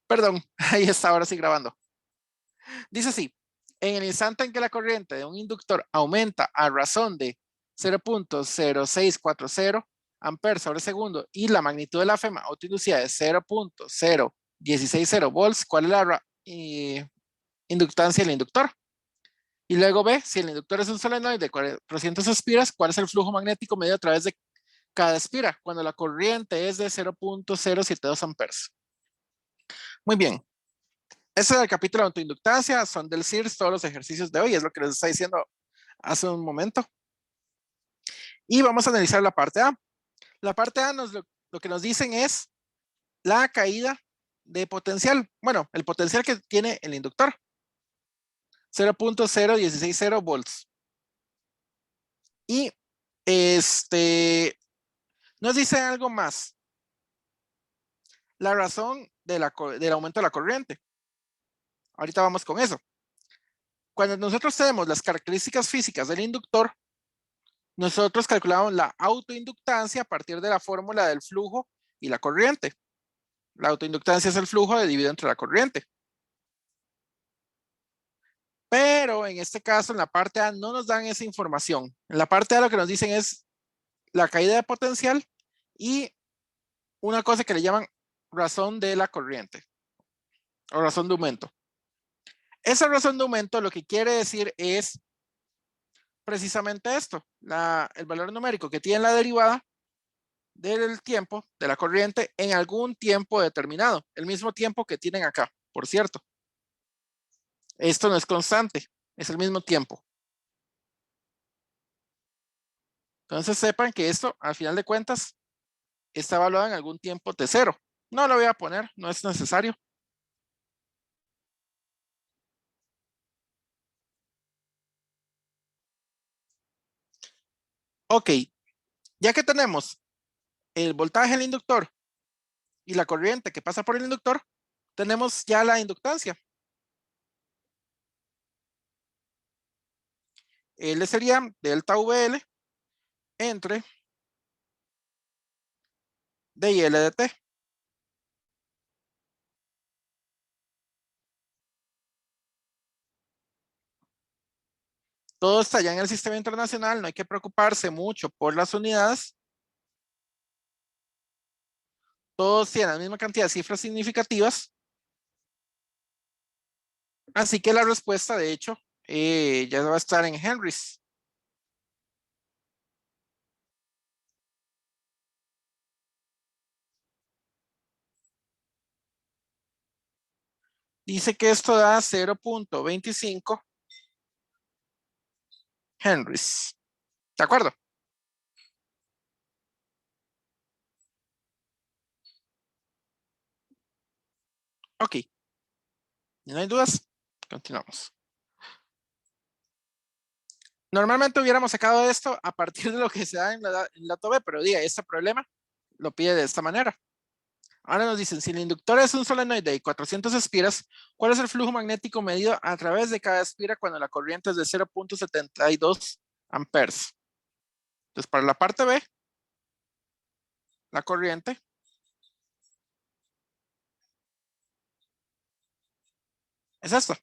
Perdón, ahí está, ahora sí grabando. Dice así, en el instante en que la corriente de un inductor aumenta a razón de 0.0640 amperes sobre segundo y la magnitud de la FEMA autoinducida de 0.0160 volts, ¿cuál es la inductancia del inductor? Y luego B, si el inductor es un solenoide de 400 espiras, ¿cuál es el flujo magnético medido a través de cada espira cuando la corriente es de 0.072 amperes? Muy bien. Ese es el capítulo de autoinductancia, son del CIRS todos los ejercicios de hoy, es lo que les está diciendo hace un momento. Y vamos a analizar la parte A. La parte A lo que nos dicen es la caída de potencial. Bueno, el potencial que tiene el inductor. 0.0160 volts. Y nos dice algo más. La razón del aumento de la corriente. Ahorita vamos con eso. Cuando nosotros tenemos las características físicas del inductor, nosotros calculamos la autoinductancia a partir de la fórmula del flujo y la corriente. La autoinductancia es el flujo dividido entre la corriente. Pero en este caso, en la parte A, no nos dan esa información. En la parte A lo que nos dicen es la caída de potencial y una cosa que le llaman razón de la corriente o razón de aumento. Esa razón de aumento lo que quiere decir es precisamente esto, el valor numérico que tiene la derivada del tiempo de la corriente en algún tiempo determinado, el mismo tiempo que tienen acá, por cierto. Esto no es constante, es el mismo tiempo. Entonces sepan que esto, al final de cuentas, está evaluado en algún tiempo T0. No lo voy a poner, no es necesario. Ok, ya que tenemos el voltaje del inductor y la corriente que pasa por el inductor, tenemos ya la inductancia. L sería delta VL entre D y L de T. Todo está ya en el sistema internacional, no hay que preocuparse mucho por las unidades. Todos tienen la misma cantidad de cifras significativas. Así que la respuesta, de hecho, ya va a estar en henrys. Dice que esto da 0.25 henrys. ¿De acuerdo? Ok. ¿No hay dudas? Continuamos. Normalmente hubiéramos sacado esto a partir de lo que se da en la TOB, pero diga, este problema lo pide de esta manera. Ahora nos dicen, si el inductor es un solenoide de 400 espiras, ¿cuál es el flujo magnético medido a través de cada espira cuando la corriente es de 0.72 amperes? Entonces, para la parte B, la corriente es esta.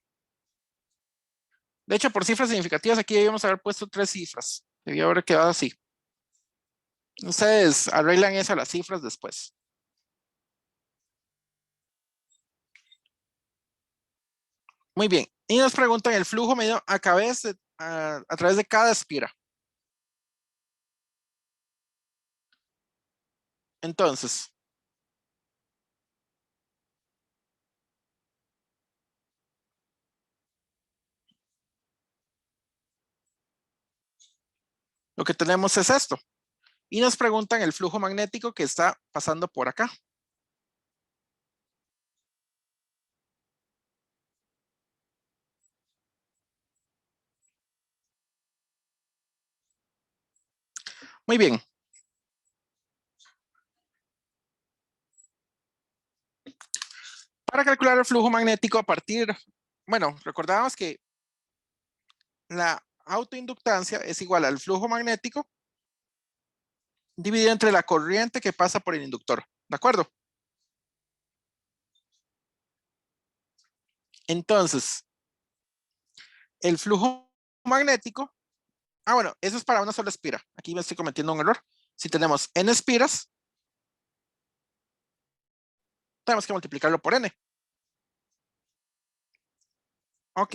De hecho, por cifras significativas, aquí debíamos haber puesto 3 cifras. Debía haber quedado así. Ustedes arreglan eso a las cifras después. Muy bien. Y nos preguntan el flujo medido a través de cada espira. Entonces, lo que tenemos es esto. Y nos preguntan el flujo magnético que está pasando por acá. Muy bien. Para calcular el flujo magnético a partir, bueno, recordábamos que la autoinductancia es igual al flujo magnético dividido entre la corriente que pasa por el inductor. ¿De acuerdo? Entonces, el flujo magnético, bueno, eso es para una sola espira. Aquí me estoy cometiendo un error. Si tenemos n espiras, tenemos que multiplicarlo por n. Ok.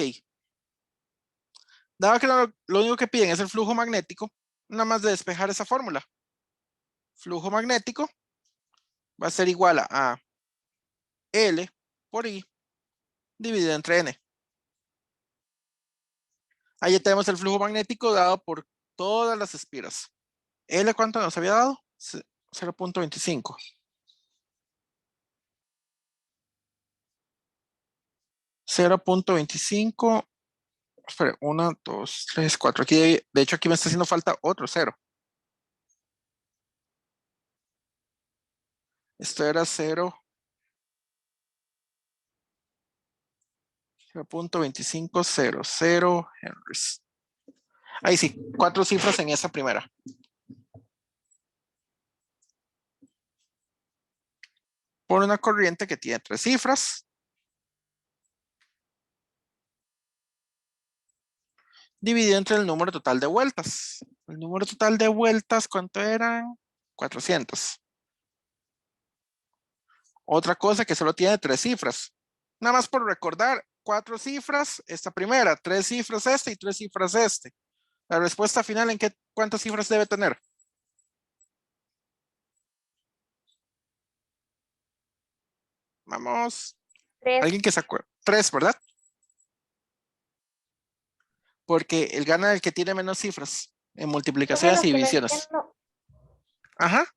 Dado que lo único que piden es el flujo magnético, nada más de despejar esa fórmula. Flujo magnético va a ser igual a L por I dividido entre N. Ahí ya tenemos el flujo magnético dado por todas las espiras. L, ¿cuánto nos había dado? 0.25. 0.25. Espera, 1, 2, 3, 4. Aquí, de hecho, aquí me está haciendo falta otro 0. Esto era 0.2500 henries. Ahí sí, 4 cifras en esa primera. Por una corriente que tiene 3 cifras. Dividido entre el número total de vueltas. El número total de vueltas, ¿cuánto eran? 400. Otra cosa que solo tiene 3 cifras. Nada más por recordar, 4 cifras esta primera, 3 cifras esta y 3 cifras este. La respuesta final, ¿cuántas cifras debe tener? Vamos. 3. Alguien que se acuerde. 3, ¿verdad? Porque el gana el que tiene menos cifras en multiplicaciones y Lo que no divisiones. entiendo, Ajá.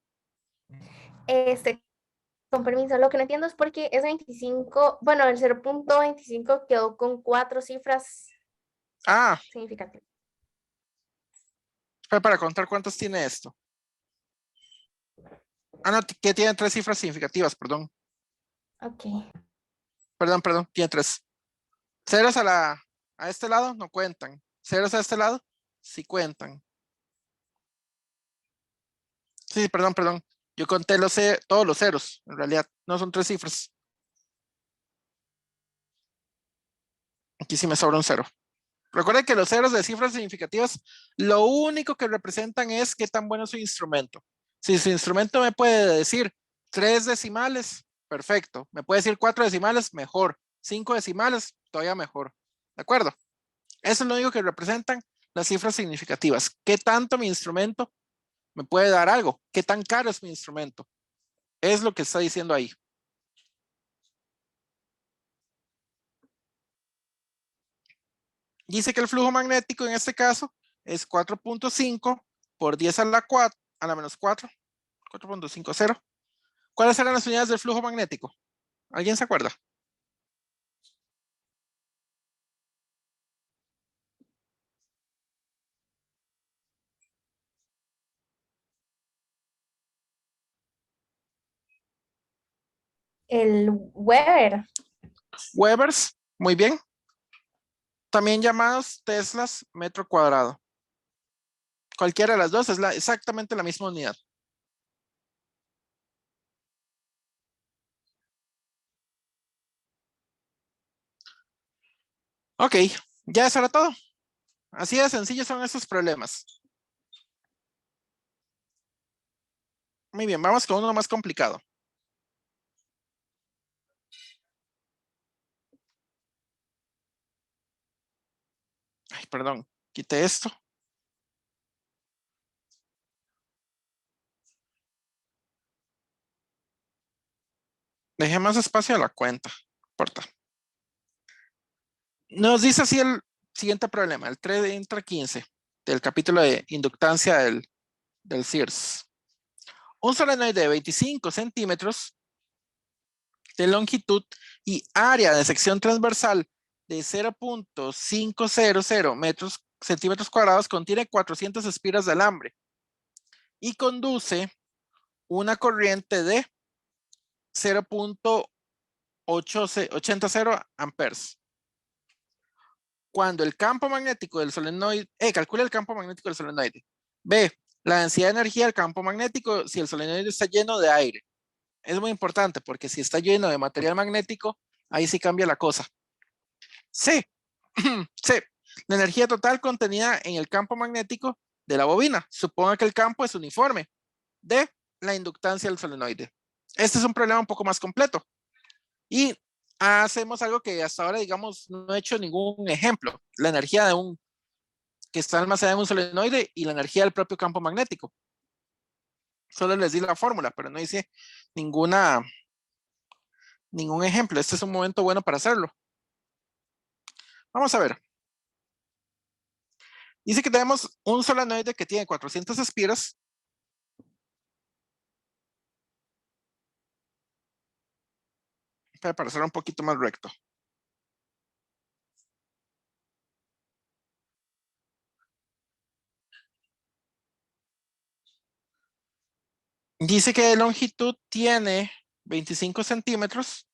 con permiso, lo que no entiendo es por qué es 25, bueno, el 0.25 quedó con 4 cifras Ah, significativas. para contar cuántos tiene esto. Ah, no, que tiene 3 cifras significativas, perdón. Ok. Perdón, tiene 3. Ceros a este lado no cuentan. Ceros a este lado sí cuentan. Sí, perdón. Yo conté todos los ceros, en realidad. No son 3 cifras. Aquí sí me sobra un 0. Recuerden que los ceros de cifras significativas, lo único que representan es qué tan bueno es su instrumento. Si su instrumento me puede decir 3 decimales, perfecto. Me puede decir 4 decimales, mejor. 5 decimales, todavía mejor. ¿De acuerdo? Eso es lo único que representan las cifras significativas. ¿Qué tanto mi instrumento me puede dar algo? ¿Qué tan caro es mi instrumento? Es lo que está diciendo ahí. Dice que el flujo magnético en este caso es 4.5 por 10 a la 4, a la menos 4, 4.50. ¿Cuáles eran las unidades del flujo magnético? ¿Alguien se acuerda? El Weber. Webers, muy bien. También llamados teslas metro cuadrado. Cualquiera de las dos es exactamente la misma unidad. Ok, ya eso era todo. Así de sencillos son estos problemas. Muy bien, vamos con uno más complicado. Ay, perdón, quité esto. Dejé más espacio a la cuenta. No importa. Nos dice así el siguiente problema, el 3-15 del capítulo de inductancia del Sears. Un solenoide de 25 centímetros de longitud y área de sección transversal de 0.500 centímetros cuadrados contiene 400 espiras de alambre y conduce una corriente de 0.880 amperes. Cuando el campo magnético del solenoide, calcula el campo magnético del solenoide. B, la densidad de energía del campo magnético si el solenoide está lleno de aire. Es muy importante porque si está lleno de material magnético, ahí sí cambia la cosa. C. C. La energía total contenida en el campo magnético de la bobina. Suponga que el campo es uniforme. D. La inductancia del solenoide. Este es un problema un poco más completo. Y hacemos algo que hasta ahora, digamos, no he hecho ningún ejemplo. La energía de un que está almacenada en un solenoide y la energía del propio campo magnético. Solo les di la fórmula, pero no hice ningún ejemplo. Este es un momento bueno para hacerlo. Vamos a ver. Dice que tenemos un solenoide que tiene 400 espiras. Para hacerlo un poquito más recto. Dice que de longitud tiene 25 centímetros.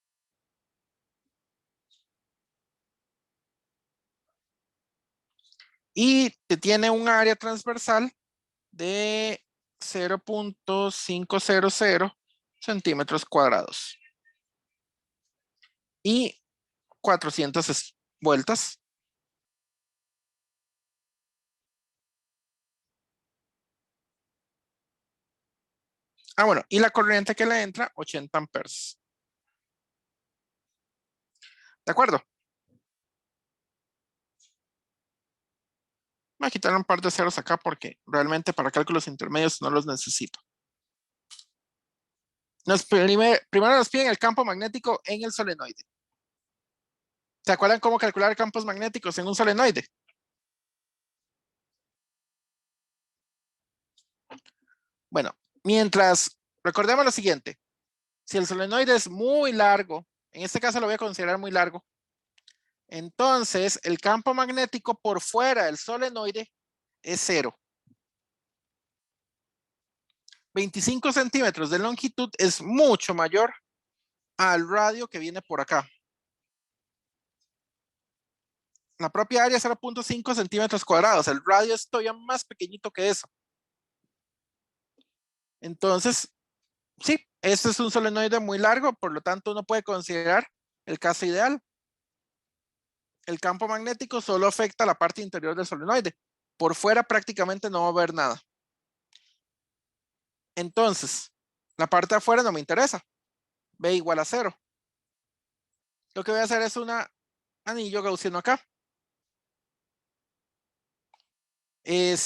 Y tiene un área transversal de 0.500 centímetros cuadrados. Y 400 vueltas. Bueno, y la corriente que le entra, 80 amperes. ¿De acuerdo? Voy a quitar un par de ceros acá porque realmente para cálculos intermedios no los necesito. Primero nos piden el campo magnético en el solenoide. ¿Se acuerdan cómo calcular campos magnéticos en un solenoide? Bueno, recordemos lo siguiente. Si el solenoide es muy largo, en este caso lo voy a considerar muy largo, entonces el campo magnético por fuera del solenoide es 0. 25 centímetros de longitud es mucho mayor al radio que viene por acá. La propia área es 0.5 centímetros cuadrados. El radio es todavía más pequeñito que eso. Entonces, sí, este es un solenoide muy largo, por lo tanto uno puede considerar el caso ideal. El campo magnético solo afecta la parte interior del solenoide. Por fuera prácticamente no va a haber nada. Entonces, la parte de afuera no me interesa. B igual a 0. Lo que voy a hacer es un anillo gaussiano acá. El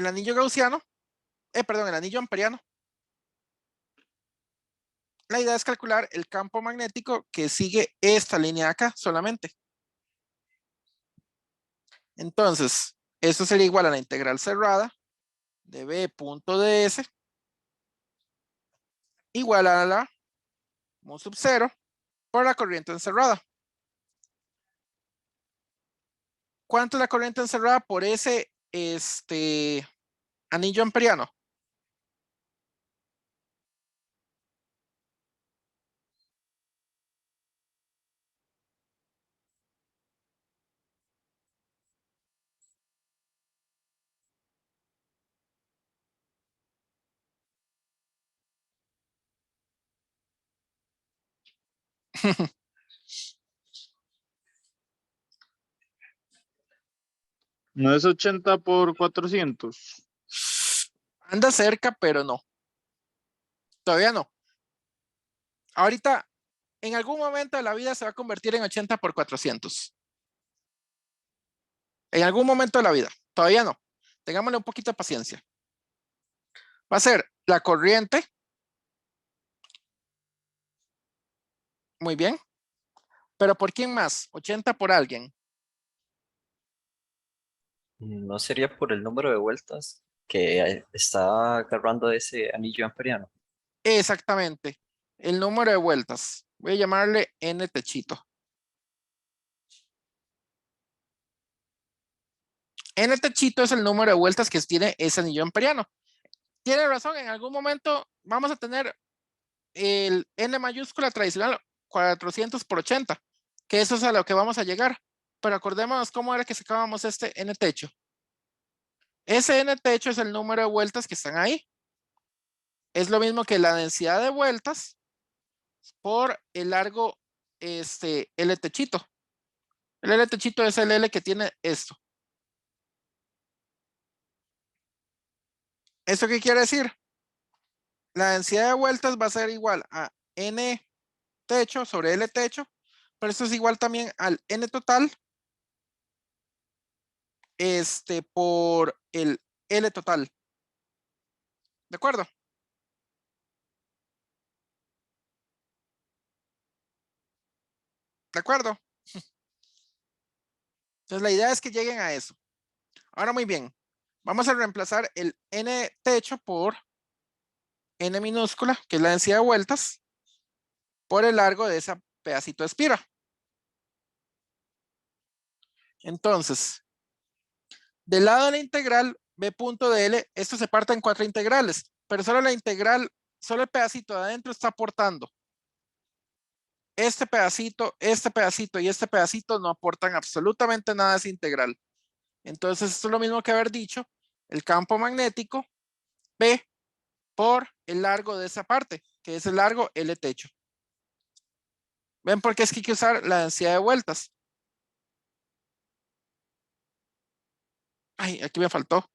anillo gaussiano, el anillo amperiano. La idea es calcular el campo magnético que sigue esta línea de acá solamente. Entonces, esto sería igual a la integral cerrada de B.ds igual a la mu sub 0 por la corriente encerrada. ¿Cuánto es la corriente encerrada por ese anillo amperiano? No es 80 por 400. Anda cerca, pero no. Todavía no. Ahorita, en algún momento de la vida se va a convertir en 80 por 400. En algún momento de la vida. Todavía no. Tengámosle un poquito de paciencia. Va a ser la corriente. Muy bien. ¿Pero por quién más? 80 por alguien. ¿No sería por el número de vueltas que está agarrando ese anillo amperiano? Exactamente. El número de vueltas. Voy a llamarle N techito. N techito es el número de vueltas que tiene ese anillo amperiano. Tiene razón, en algún momento vamos a tener el N mayúscula tradicional 400 por 80, que eso es a lo que vamos a llegar. Pero acordémonos cómo era que sacábamos este N techo. Ese N techo es el número de vueltas que están ahí. Es lo mismo que la densidad de vueltas por el largo L techito. El L techito es el L que tiene esto. ¿Esto qué quiere decir? La densidad de vueltas va a ser igual a N techo sobre L techo, pero esto es igual también al N total por el L total. ¿De acuerdo? ¿De acuerdo? Entonces la idea es que lleguen a eso. Ahora muy bien, vamos a reemplazar el N techo por N minúscula, que es la densidad de vueltas, por el largo de ese pedacito de espira. Entonces, del lado de la integral b punto de L, esto se parte en 4 integrales, pero solo la integral, solo el pedacito de adentro está aportando. Este pedacito y este pedacito no aportan absolutamente nada a esa integral. Entonces, esto es lo mismo que haber dicho, el campo magnético P por el largo de esa parte, que es el largo L techo. ¿Ven por qué es que hay que usar la densidad de vueltas? Ay, aquí me faltó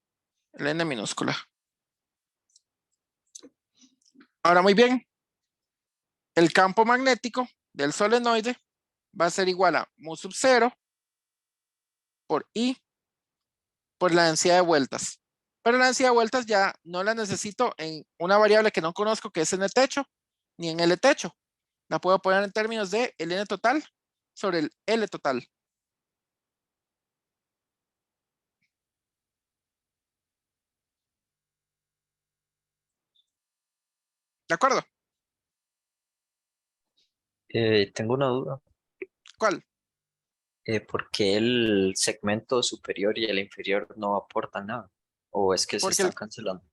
el N minúscula. Ahora muy bien, el campo magnético del solenoide va a ser igual a mu sub 0 por I por la densidad de vueltas. Pero la densidad de vueltas ya no la necesito en una variable que no conozco, que es N techo, ni en L techo. La puedo poner en términos de el N total sobre el L total. ¿De acuerdo? Tengo una duda. ¿Cuál? ¿Por qué el segmento superior y el inferior no aportan nada? ¿O es que se Porque están cancelando?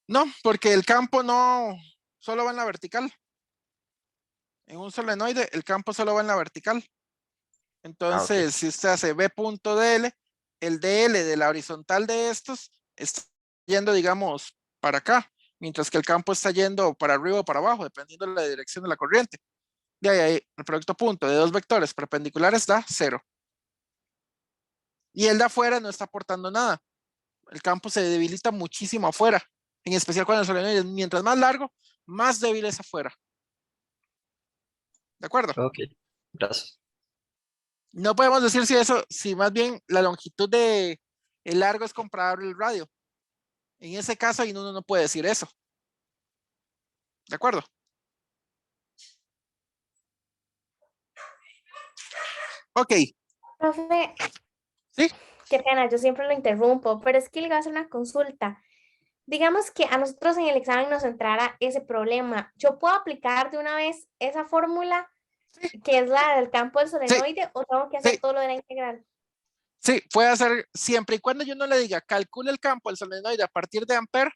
no, porque el campo no solo va en la vertical. En un solenoide, el campo solo va en la vertical. Entonces, si usted hace B punto DL, el DL de la horizontal de estos está yendo, digamos, para acá, mientras que el campo está yendo para arriba o para abajo, dependiendo de la dirección de la corriente. De ahí, el producto punto de dos vectores perpendiculares da 0. Y el de afuera no está aportando nada. El campo se debilita muchísimo afuera, en especial cuando el solenoide, mientras más largo, más débil es afuera. ¿De acuerdo? Ok, gracias. No podemos decir si más bien la longitud de el largo es comparable al radio. En ese caso, ahí uno no puede decir eso. ¿De acuerdo? Ok. Profe, Sí. qué pena, yo siempre lo interrumpo, pero es que le voy a hacer una consulta. Digamos que a nosotros en el examen nos entrara ese problema. ¿Yo puedo aplicar de una vez esa fórmula que es la del campo del Sí. solenoide o tengo que hacer Sí. todo lo de la integral? Sí, puede hacer siempre y cuando yo no le diga calcule el campo del solenoide a partir de Ampere,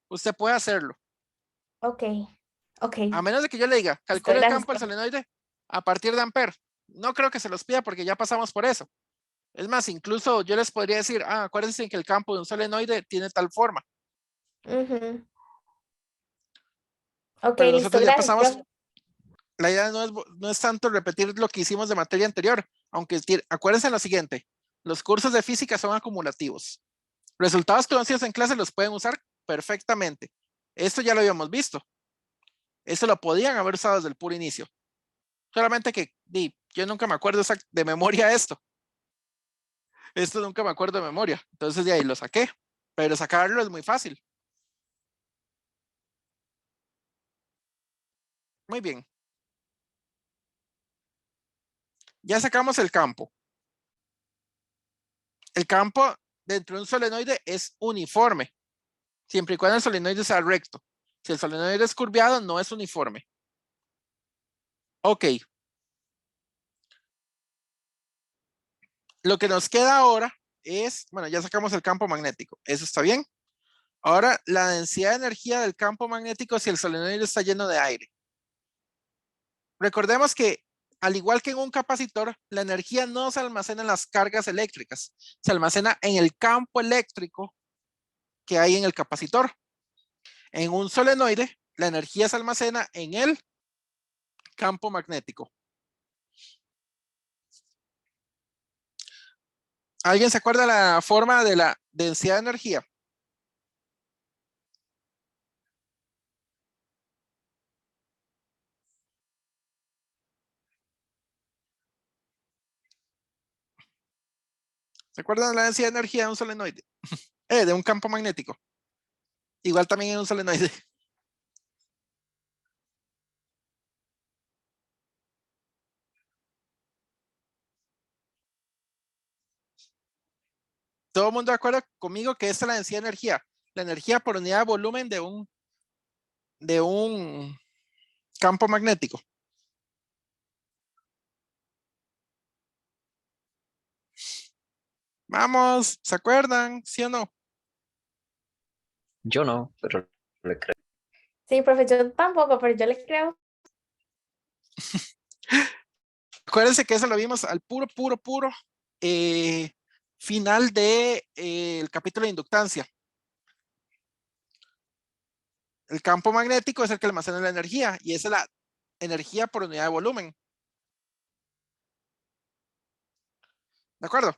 usted puede hacerlo. Ok, ok. A menos de que yo le diga Listo, calcule el gracias, campo del profe. solenoide a partir de Ampere. No creo que se los pida porque ya pasamos por eso. Es más, incluso yo les podría decir, acuérdense que el campo de un solenoide tiene tal forma. Ujú. Ok, Pero listo, nosotros ya gracias, pasamos. profe. La idea no es tanto repetir lo que hicimos de materia anterior, aunque acuérdense lo siguiente, los cursos de física son acumulativos. Resultados conocidos en clase los pueden usar perfectamente. Esto ya lo habíamos visto. Esto lo podían haber usado desde el puro inicio. Solamente que yo nunca me acuerdo de memoria esto. Esto nunca me acuerdo de memoria. Entonces de ahí lo saqué. Pero sacarlo es muy fácil. Muy bien. Ya sacamos el campo. El campo dentro de un solenoide es uniforme, siempre y cuando el solenoide sea recto. Si el solenoide es curviado, no es uniforme. Ok. Lo que nos queda ahora es, bueno, ya sacamos el campo magnético. Eso está bien. Ahora, la densidad de energía del campo magnético si el solenoide está lleno de aire. Recordemos que, al igual que en un capacitor, la energía no se almacena en las cargas eléctricas, se almacena en el campo eléctrico que hay en el capacitor. En un solenoide, la energía se almacena en el campo magnético. ¿Alguien se acuerda la forma de la densidad de energía? ¿Se acuerdan de la densidad de energía de un solenoide? De un campo magnético. Igual también en un solenoide. Todo el mundo de acuerdo conmigo que esta es la densidad de energía. La energía por unidad de volumen de un campo magnético. Vamos, ¿se acuerdan? ¿Sí o no? Yo no, pero le creo. Sí, profe, yo tampoco, pero yo le creo. Acuérdense que eso lo vimos al puro final de, el capítulo de inductancia. El campo magnético es el que almacena la energía y esa es la energía por unidad de volumen. ¿De acuerdo?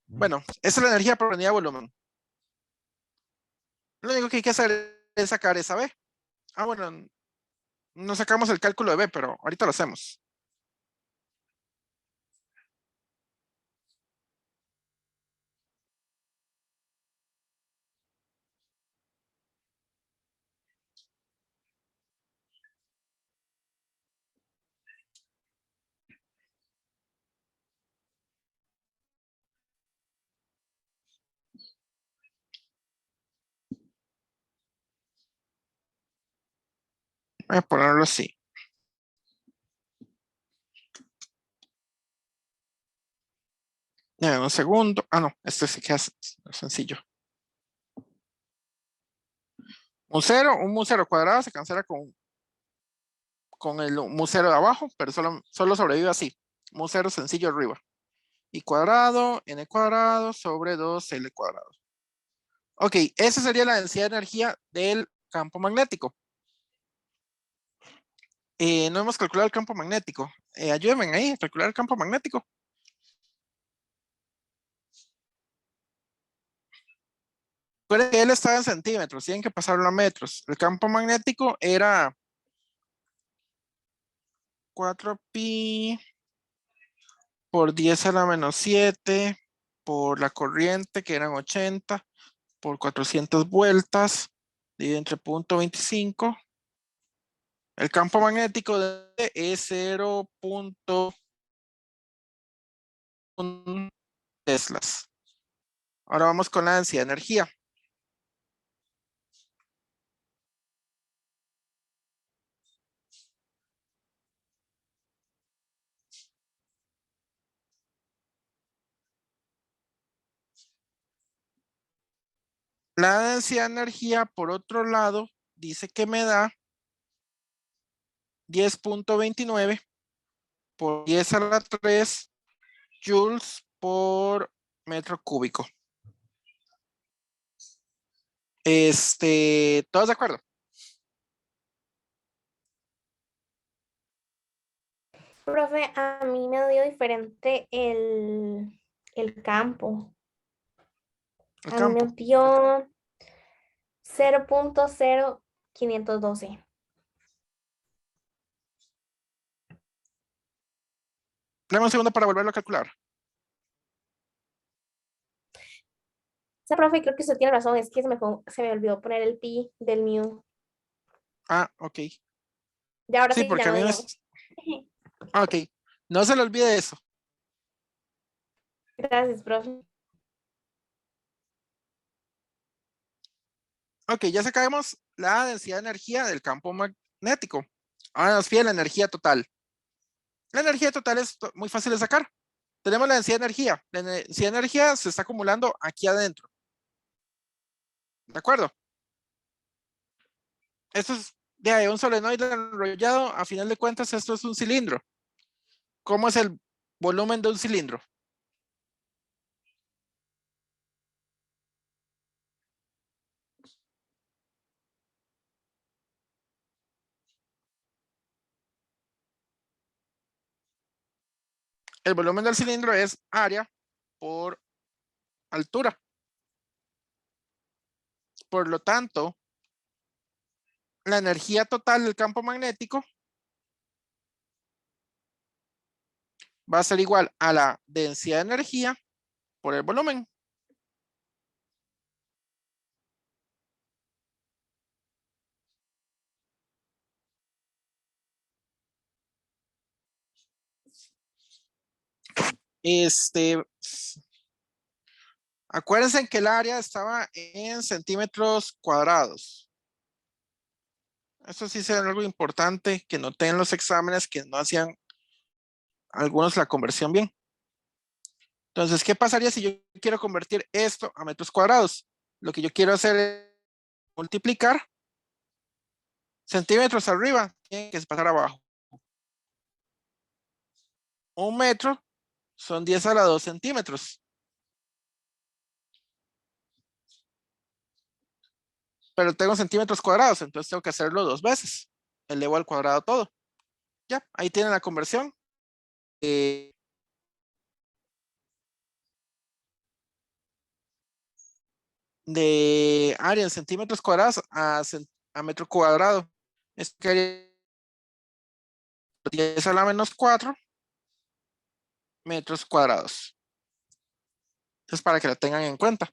Bueno, esa es la energía por unidad de volumen. Lo único que hay que hacer es sacar esa B. Bueno, no sacamos el cálculo de B, pero ahorita lo hacemos. Voy a ponerlo así. Un segundo. No, este sí que es sencillo. Un mu cero cuadrado se cancela con el mu cero de abajo, pero solo sobrevive así. Mu cero sencillo arriba. Y cuadrado, n cuadrado sobre 2l cuadrado. Ok, esa sería la densidad de energía del campo magnético. No hemos calculado el campo magnético. Ayúdenme ahí a calcular el campo magnético. Recuerden que él estaba en centímetros, tienen que pasarlo a metros. El campo magnético era 4pi por 10 a la menos 7 por la corriente, que eran 80 por 400 vueltas, dividido entre 0.25. El campo magnético es 0.1 teslas. Ahora vamos con la densidad de energía. La densidad de energía, por otro lado, dice que me da 10.29 por 10 a la 3 joules por metro cúbico. ¿Todos de acuerdo? Profe, a mí me dio diferente el campo. El A mí me campo. dio 0.0512. Dame un segundo para volverlo a calcular. O sea, profe, creo que usted tiene razón, es que se me olvidó poner el pi del mu. Ok. Y ahora Sí, sí, ya porque a no mí me... dio. Ok. No se le olvide eso. Gracias, profe. Ok, ya sacamos la densidad de energía del campo magnético. Ahora nos pide la energía total. La energía total es muy fácil de sacar. Tenemos la densidad de energía. La densidad de energía se está acumulando aquí adentro. ¿De acuerdo? Esto es de un solenoide enrollado. A final de cuentas, esto es un cilindro. ¿Cómo es el volumen de un cilindro? el volumen del cilindro es área por altura. Por lo tanto, la energía total del campo magnético va a ser igual a la densidad de energía por el volumen. Acuérdense que el área estaba en centímetros cuadrados. Eso sí es algo importante que noté en los exámenes que no hacían algunos la conversión bien. Entonces, ¿qué pasaría si yo quiero convertir esto a metros cuadrados? Lo que yo quiero hacer es multiplicar centímetros arriba, tiene que pasar abajo. 1 metro son 10 a la 2 centímetros. Pero tengo centímetros cuadrados, entonces tengo que hacerlo 2 veces. Elevo al cuadrado todo. Ya, ahí tienen la conversión. De área en centímetros cuadrados a metro cuadrado. Esto quedaría 10 a la menos 4 metros cuadrados. Entonces, para que lo tengan en cuenta.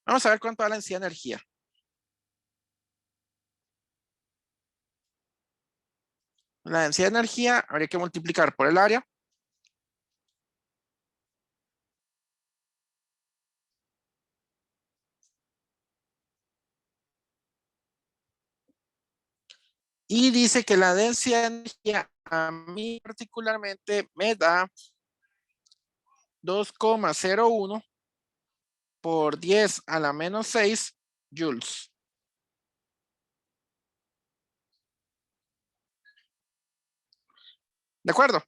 Vamos a ver cuánto da la densidad de energía. La densidad de energía habría que multiplicar por el área. Y dice que la densidad de energía a mí particularmente me da 2,01 por 10 a la menos 6 joules. ¿De acuerdo?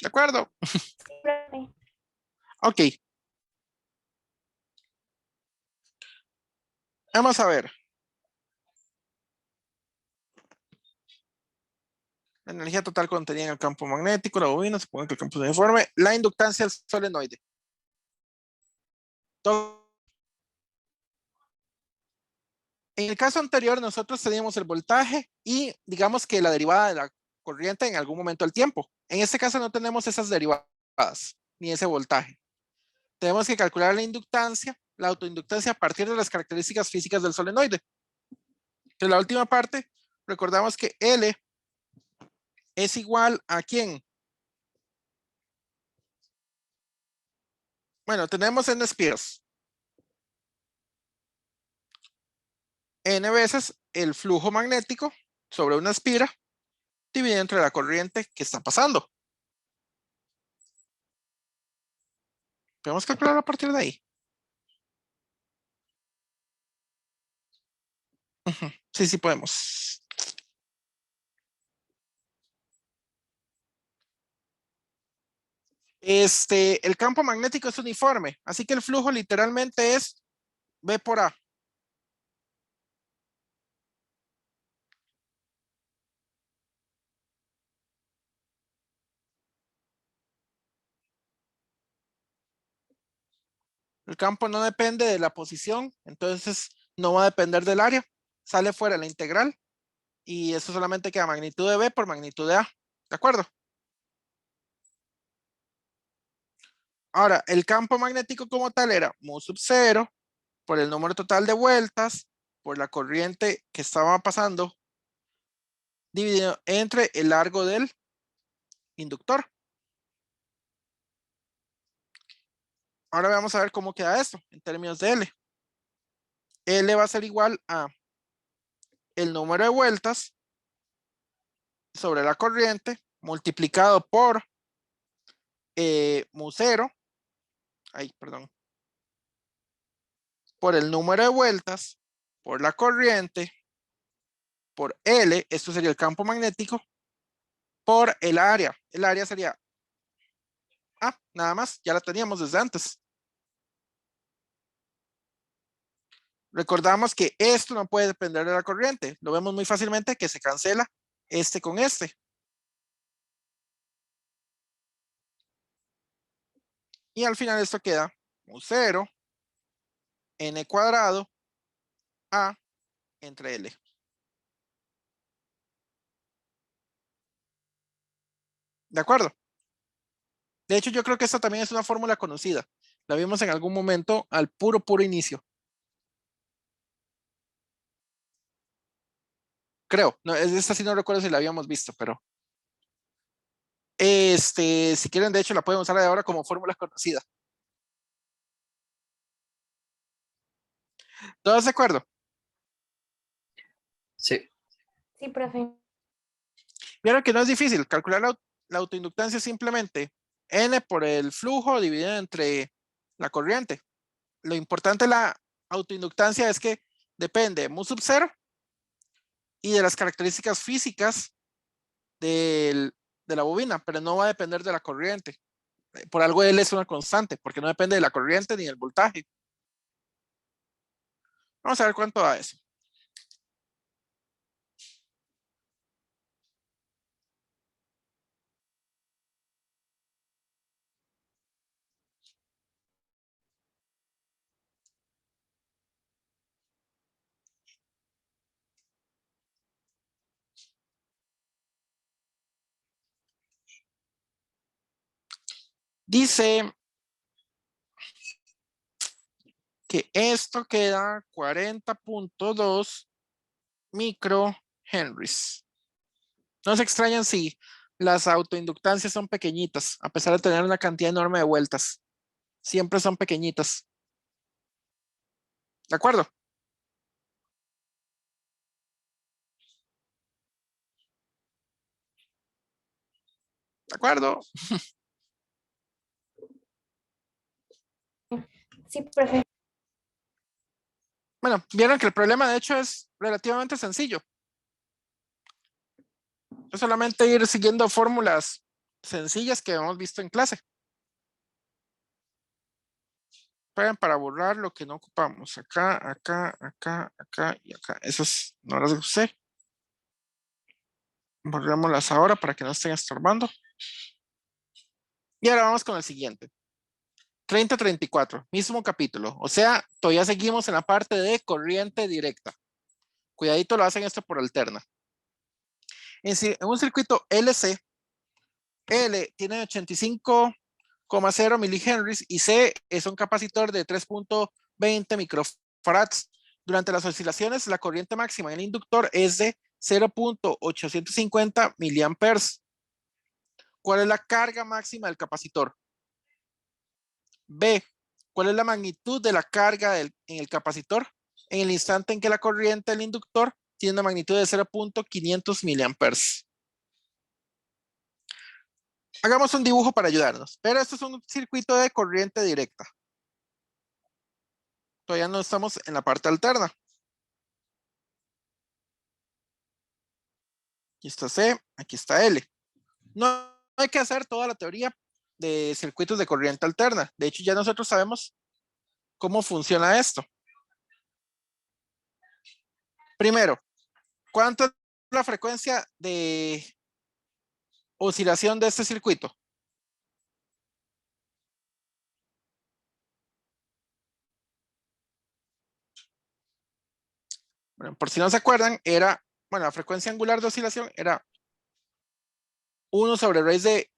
¿De acuerdo? Profe. Ok. Vamos a ver. La energía total contenida en el campo magnético, la bobina, supongo que el campo es uniforme. La inductancia del solenoide. En el caso anterior, nosotros teníamos el voltaje y digamos que la derivada de la corriente en algún momento del tiempo. En este caso no tenemos esas derivadas, ni ese voltaje. Tenemos que calcular la inductancia, la autoinductancia a partir de las características físicas del solenoide. En la última parte, recordamos que L es igual a ¿quién? Bueno, tenemos N espiras. N veces el flujo magnético sobre una espira dividido entre la corriente que está pasando. Podemos calcular a partir de ahí. Sí, sí podemos. El campo magnético es uniforme, así que el flujo literalmente es B por A. El campo no depende de la posición, entonces no va a depender del área. Sale fuera la integral y eso solamente queda magnitud de B por magnitud de A. ¿De acuerdo? Ahora, el campo magnético como tal era mu sub 0 por el número total de vueltas por la corriente que estaba pasando dividido entre el largo del inductor. Ahora vamos a ver cómo queda esto en términos de L. L va a ser igual a el número de vueltas sobre la corriente multiplicado por mu 0, perdón, por el número de vueltas, por la corriente, por L, esto sería el campo magnético, por el área. El área sería Ah, nada más, ya la teníamos desde antes. Recordamos que esto no puede depender de la corriente. Lo vemos muy fácilmente que se cancela este con este. Y al final esto queda como 0, n cuadrado, a entre L. ¿De acuerdo? De hecho, yo creo que esta también es una fórmula conocida. La vimos en algún momento al puro inicio. Creo. No, esta sí no recuerdo si la habíamos visto, pero si quieren, de hecho, la pueden usar de ahora como fórmula conocida. ¿Todos de acuerdo? Sí, Sí, profe. Vieron que no es difícil. Calcular la autoinductancia es simplemente N por el flujo dividido entre la corriente. Lo importante de la autoinductancia es que depende de mu sub 0 y de las características físicas de la bobina, pero no va a depender de la corriente. Por algo L es una constante, porque no depende de la corriente ni del voltaje. Vamos a ver cuánto da eso. Dice que esto queda 40.2 microhenries. No se extrañan si las autoinductancias son pequeñitas, a pesar de tener una cantidad enorme de vueltas. Siempre son pequeñitas. ¿De acuerdo? ¿De acuerdo? Sí, profe. Bueno, vieron que el problema de hecho es relativamente sencillo. Es solamente ir siguiendo fórmulas sencillas que hemos visto en clase. Para borrar lo que no ocupamos. Acá, acá, acá, acá y acá. Esas no las usé. Borrémoslas ahora para que no estén estorbando. Y ahora vamos con el siguiente. 30-34, mismo capítulo. O sea, todavía seguimos en la parte de corriente directa. Cuidadito, lo hacen esto por alterna. En un circuito LC, L tiene 85,0 milihenries y C es un capacitor de 3.20 microfarads. Durante las oscilaciones, la corriente máxima en el inductor es de 0.850 miliamperes. ¿Cuál es la carga máxima del capacitor? B. ¿Cuál es la magnitud de la carga en el capacitor en el instante en que la corriente del inductor tiene una magnitud de 0.500 miliamperes? Hagamos un dibujo para ayudarnos, pero esto es un circuito de corriente directa. Todavía no estamos en la parte alterna. Aquí está C, aquí está L. No hay que hacer toda la teoría de circuitos de corriente alterna. De hecho, ya nosotros sabemos cómo funciona esto. Primero, ¿cuánto es la frecuencia de oscilación de este circuito? Bueno, por si no se acuerdan, bueno, la frecuencia angular de oscilación era 1 sobre raíz de,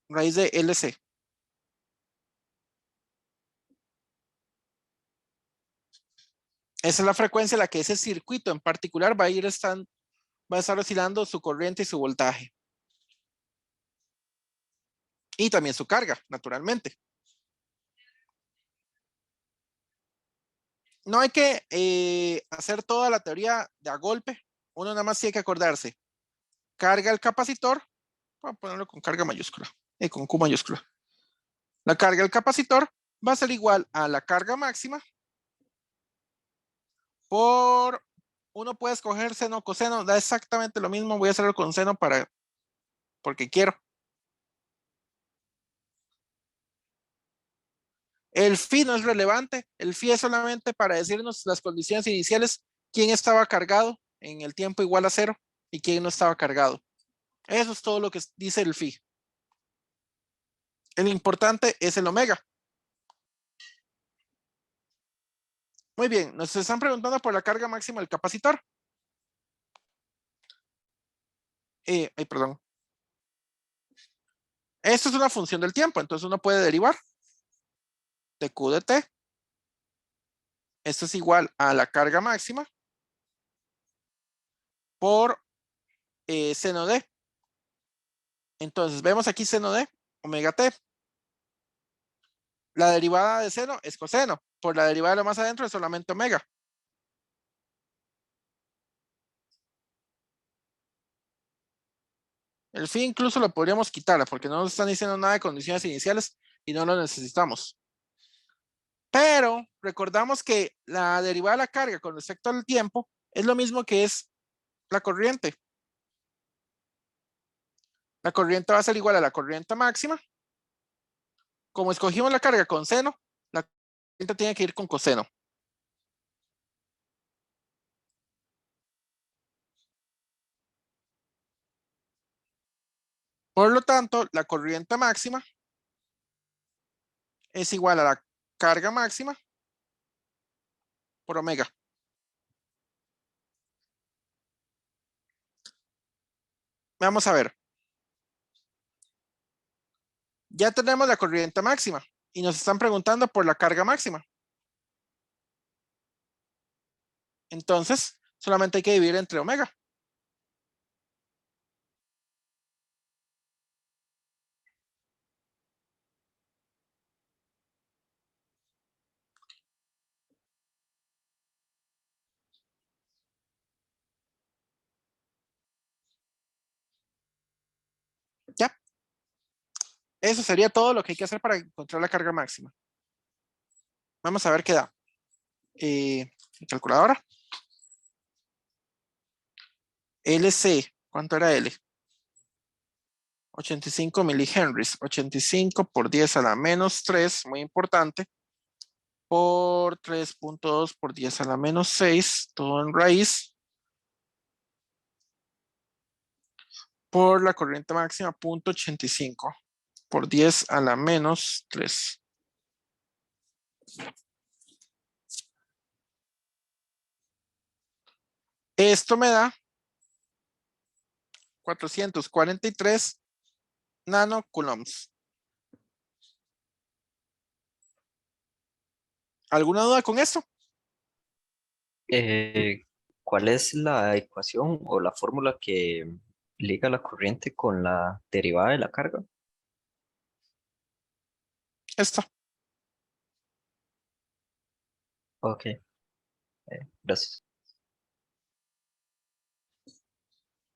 raíz de LC. Esa es la frecuencia a la que ese circuito en particular va a estar oscilando su corriente y su voltaje. Y también su carga, naturalmente. No hay que hacer toda la teoría de a golpe. Uno nada más tiene que acordarse. Carga el capacitor. Voy a ponerlo con carga mayúscula. Con Q mayúscula. La carga del capacitor va a ser igual a la carga máxima por uno puede escoger seno o coseno, da exactamente lo mismo. Voy a hacerlo con seno porque quiero. El phi no es relevante. El phi es solamente para decirnos las condiciones iniciales, quién estaba cargado en el tiempo igual a 0 y quién no estaba cargado. Eso es todo lo que dice el phi. El importante es el omega. Muy bien, nos están preguntando por la carga máxima del capacitor. Perdón. Esto es una función del tiempo, entonces uno puede derivar de Q de T. Esto es igual a la carga máxima por seno D. Entonces vemos aquí seno D, omega T. La derivada de seno es coseno. Por la derivada de lo más adentro es solamente omega. El phi incluso lo podríamos quitar porque no nos están diciendo nada de condiciones iniciales y no lo necesitamos. Pero recordamos que la derivada de la carga con respecto al tiempo es lo mismo que es la corriente. La corriente va a ser igual a la corriente máxima. Como escogimos la carga con seno, la corriente tiene que ir con coseno. Por lo tanto, la corriente máxima es igual a la carga máxima por omega. Vamos a ver. Ya tenemos la corriente máxima y nos están preguntando por la carga máxima. Entonces, solamente hay que dividir entre omega. Ya. Eso sería todo lo que hay que hacer para encontrar la carga máxima. Vamos a ver qué da. Mi calculadora. LC, ¿cuánto era L? 85 milihenries. 85 por 10 a la menos 3, muy importante. Por 3.2 por 10 a la menos 6, todo en raíz. Por la corriente máxima, 0.85 por 10 a la menos 3. Esto me da 443 nanocoulombs. ¿Alguna duda con esto? ¿Cuál es la ecuación o la fórmula que liga la corriente con la derivada de la carga? Esto. Ok, gracias.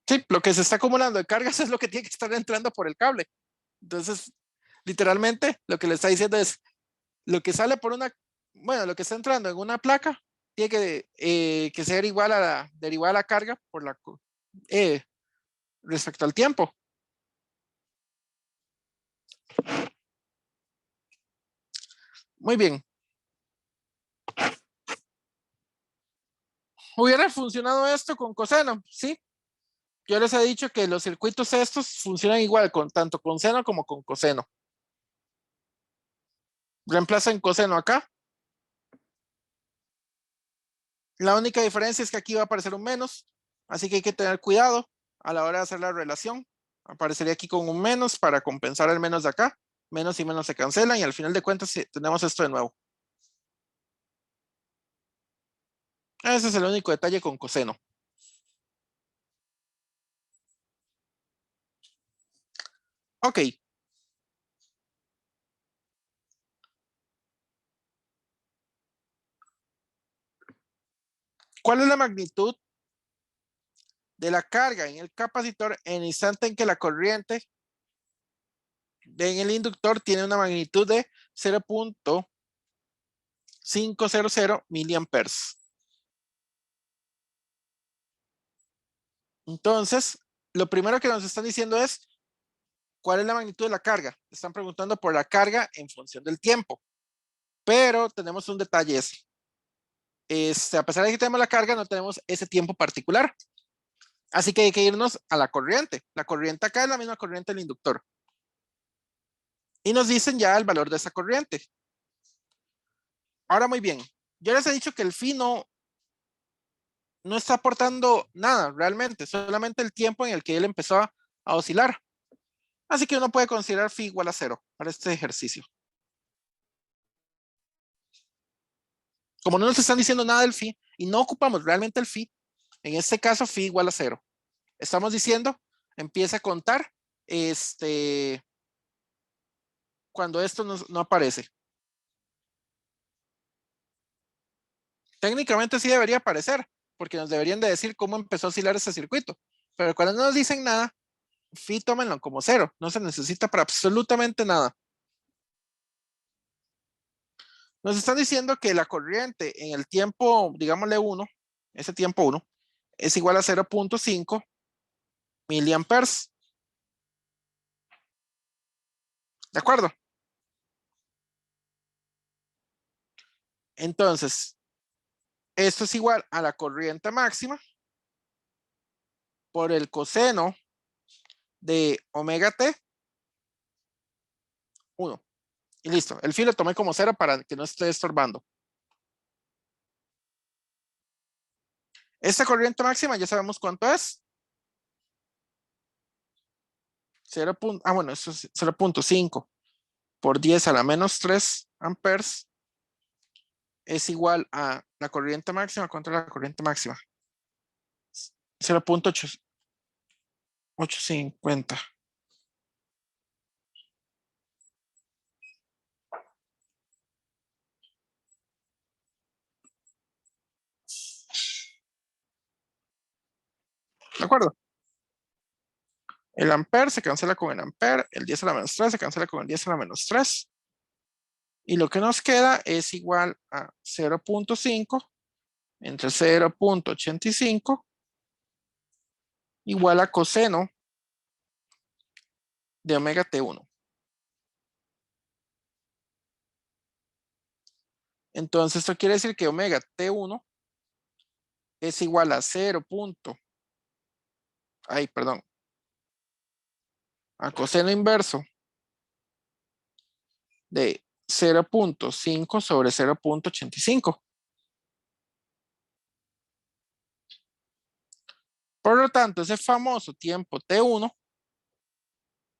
Sí, lo que se está acumulando de cargas es lo que tiene que estar entrando por el cable. Entonces, literalmente, lo que le está diciendo es, lo que sale por una, bueno, lo que está entrando en una placa, tiene que ser igual a la derivada de la carga por la, respecto al tiempo. Muy bien. ¿Hubiera funcionado esto con coseno? Sí. Yo les he dicho que los circuitos estos funcionan igual, tanto con seno como con coseno. Reemplazan coseno acá. La única diferencia es que aquí va a aparecer un menos, así que hay que tener cuidado a la hora de hacer la relación. Aparecería aquí con un menos para compensar el menos de acá. Menos y menos se cancelan y al final de cuentas tenemos esto de nuevo. Ese es el único detalle con coseno. Ok. ¿Cuál es la magnitud de la carga en el capacitor en el instante en que la corriente en el inductor tiene una magnitud de 0.500 miliamperes? Entonces, lo primero que nos están diciendo es cuál es la magnitud de la carga. Están preguntando por la carga en función del tiempo. Pero tenemos un detalle ese. A pesar de que tenemos la carga, no tenemos ese tiempo particular. Así que hay que irnos a la corriente. La corriente acá es la misma corriente del inductor. Y nos dicen ya el valor de esa corriente. Ahora muy bien, yo les he dicho que el phi no está aportando nada realmente, solamente el tiempo en el que él empezó a oscilar. Así que uno puede considerar phi igual a 0 para este ejercicio. Como no nos están diciendo nada del phi y no ocupamos realmente el phi, en este caso phi igual a 0. Estamos diciendo, empieza a contar cuando esto no aparece. Técnicamente sí debería aparecer, porque nos deberían de decir cómo empezó a oscilar ese circuito. Pero cuando no nos dicen nada, phi tómenlo como 0. No se necesita para absolutamente nada. Nos están diciendo que la corriente en el tiempo, digámosle 1, ese tiempo 1, es igual a 0.5 miliamperes. ¿De acuerdo? Entonces, esto es igual a la corriente máxima por el coseno de omega t 1. Y listo. El phi lo tomé como 0 para que no esté estorbando. Esta corriente máxima ya sabemos cuánto es. 0. Bueno, eso es 0.5 por 10 a la menos 3 amperes es igual a la corriente máxima contra la corriente máxima. 0.850. ¿De acuerdo? El ampere se cancela con el ampere, el 10 a la menos 3 se cancela con el 10 a la menos 3. Y lo que nos queda es igual a 0.5 entre 0.85 igual a coseno de omega t1. Entonces esto quiere decir que omega t1 es igual a 0. Perdón. A coseno inverso de 0.5 sobre 0.85. Por lo tanto, ese famoso tiempo T1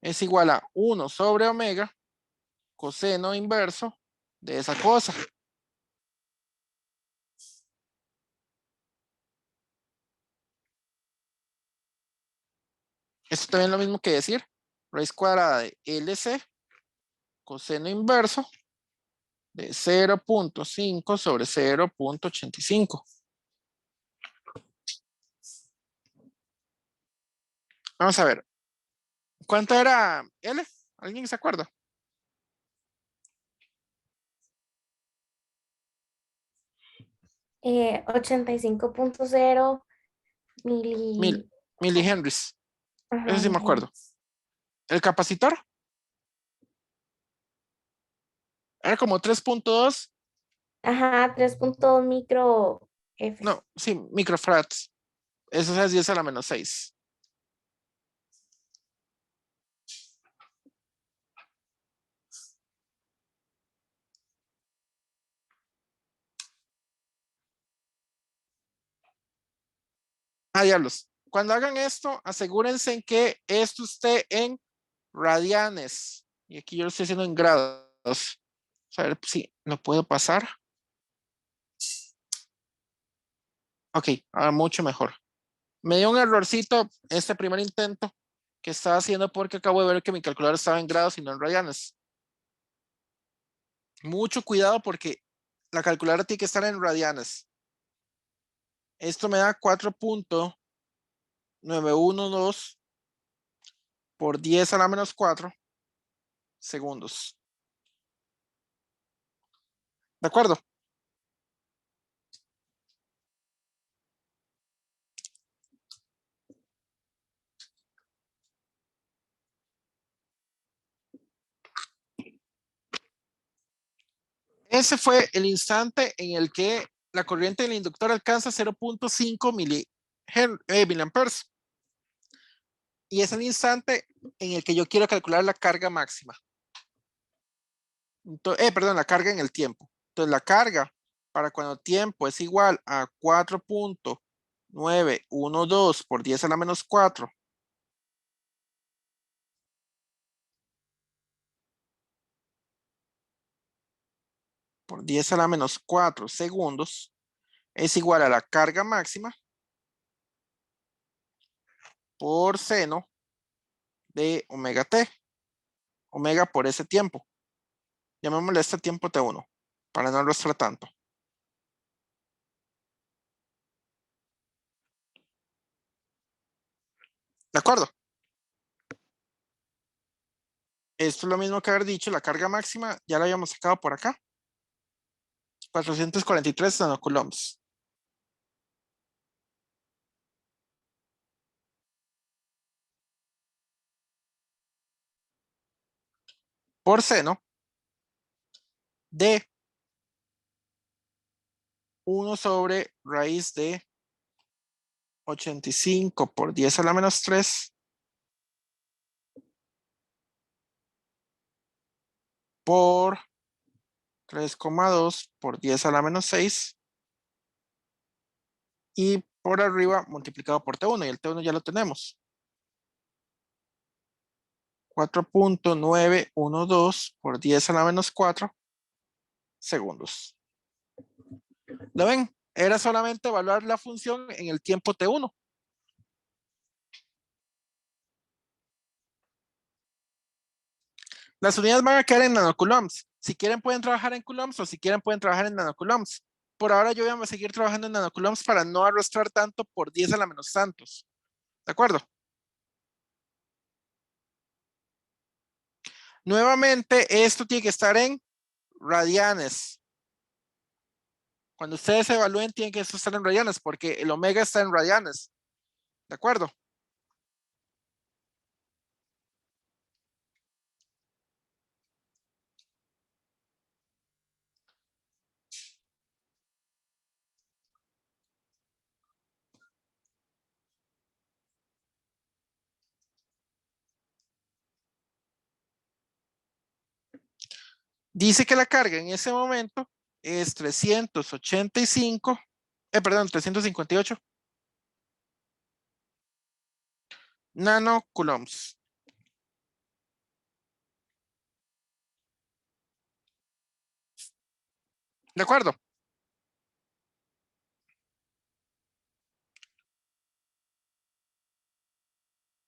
es igual a 1 sobre omega coseno inverso de esa cosa. Esto también es lo mismo que decir raíz cuadrada de LC coseno inverso de 0.5 sobre 0.85. Vamos a ver. ¿Cuánto era L? ¿Alguien se acuerda? Eh, 85.0 Mil, milihenries. Ajá, Eso sí me acuerdo. El capacitor era como 3.2. Ajá, 3.2 micro F. No, sí, microfarads. Eso es 10 a la menos 6. Diablos. Cuando hagan esto, asegúrense en que esto esté en radianes. Y aquí yo lo estoy haciendo en grados. A ver si lo puedo pasar. Ok, ahora mucho mejor. Me dio un errorcito este primer intento que estaba haciendo porque acabo de ver que mi calculadora estaba en grados y no en radianes. Mucho cuidado porque la calculadora tiene que estar en radianes. Esto me da 4.912 por 10 a la menos 4 segundos. ¿De acuerdo? ese fue el instante en el que la corriente del inductor alcanza 0.5 miliamperes. Y es el instante en el que yo quiero calcular la carga máxima. Entonces, perdón, la carga en el tiempo. Entonces, la carga para cuando tiempo es igual a 4.912 por 10 a la menos 4 por 10 a la menos 4 segundos es igual a la carga máxima por seno de omega t. Omega por ese tiempo. Llamémosle este tiempo T1 para no arrastrar tanto. ¿De acuerdo? Esto es lo mismo que haber dicho, la carga máxima ya la habíamos sacado por acá. 443 nanocoulombs. Por seno de 1 sobre raíz de 85 por 10 a la menos 3 por 3,2 por 10 a la menos 6 y por arriba multiplicado por T1 y el T1 ya lo tenemos. 4.912 por 10 a la menos 4 segundos. ¿Lo ven? Era solamente evaluar la función en el tiempo T1. Las unidades van a quedar en nanocoulombs. Si quieren pueden trabajar en coulombs o si quieren pueden trabajar en nanocoulombs. Por ahora yo voy a seguir trabajando en nanocoulombs para no arrastrar tanto por 10 a la menos tantos. ¿De acuerdo? Nuevamente, esto tiene que estar en radianes. Cuando ustedes evalúen, tienen que estar en radianes porque el omega está en radianes. ¿De acuerdo? Dice que la carga en ese momento es 385, perdón, 358 nanocoulombs. ¿De acuerdo?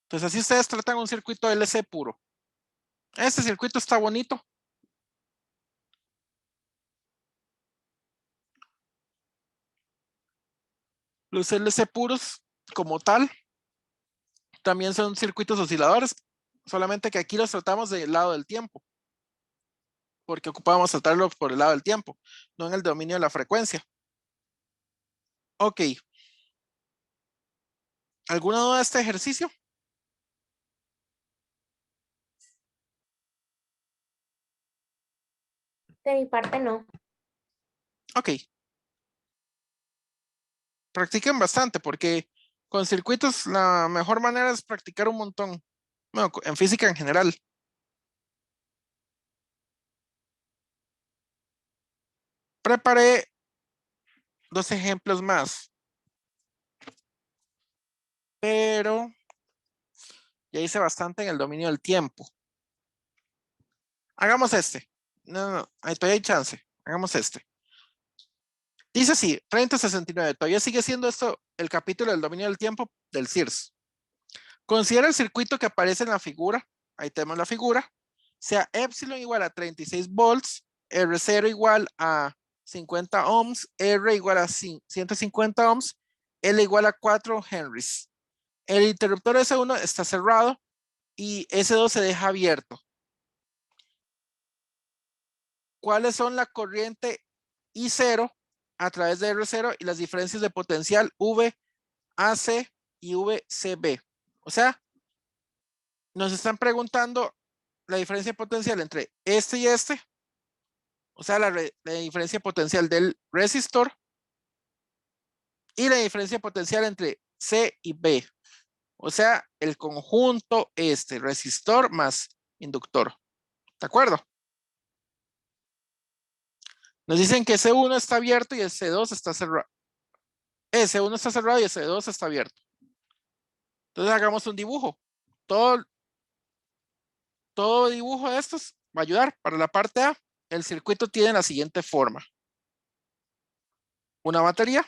Entonces así ustedes tratan un circuito LC puro. Este circuito está bonito. Los LC puros como tal también son circuitos osciladores, solamente que aquí los tratamos del lado del tiempo, porque ocupábamos tratarlos por el lado del tiempo, no en el dominio de la frecuencia. Ok. ¿Alguna duda de este ejercicio? De mi parte no. Ok. Practiquen bastante porque con circuitos la mejor manera es practicar un montón. Bueno, en física en general. Preparé 2 ejemplos más. Pero ya hice bastante en el dominio del tiempo. Hagamos este. No, ahí todavía hay chance. Hagamos este. Dice así, 3069. Todavía sigue siendo esto el capítulo del dominio del tiempo del CIRS. Considera el circuito que aparece en la figura. Ahí tenemos la figura. Sea epsilon igual a 36 volts, R0 igual a 50 ohms, R igual a 150 ohms, L igual a 4 henries. El interruptor S1 está cerrado y S2 se deja abierto. ¿Cuáles son la corriente I0 a través de R0 y las diferencias de potencial VAC y VCB? O sea, nos están preguntando la diferencia de potencial entre este y este O sea, la diferencia potencial del resistor y la diferencia potencial entre C y B. O sea, el conjunto resistor más inductor. ¿De acuerdo? Nos dicen que C1 está abierto y el C2 está cerrado. C1 está cerrado y el C2 está abierto. Entonces hagamos un dibujo. Todo dibujo de estos va a ayudar. Para la parte A, el circuito tiene la siguiente forma. Una batería.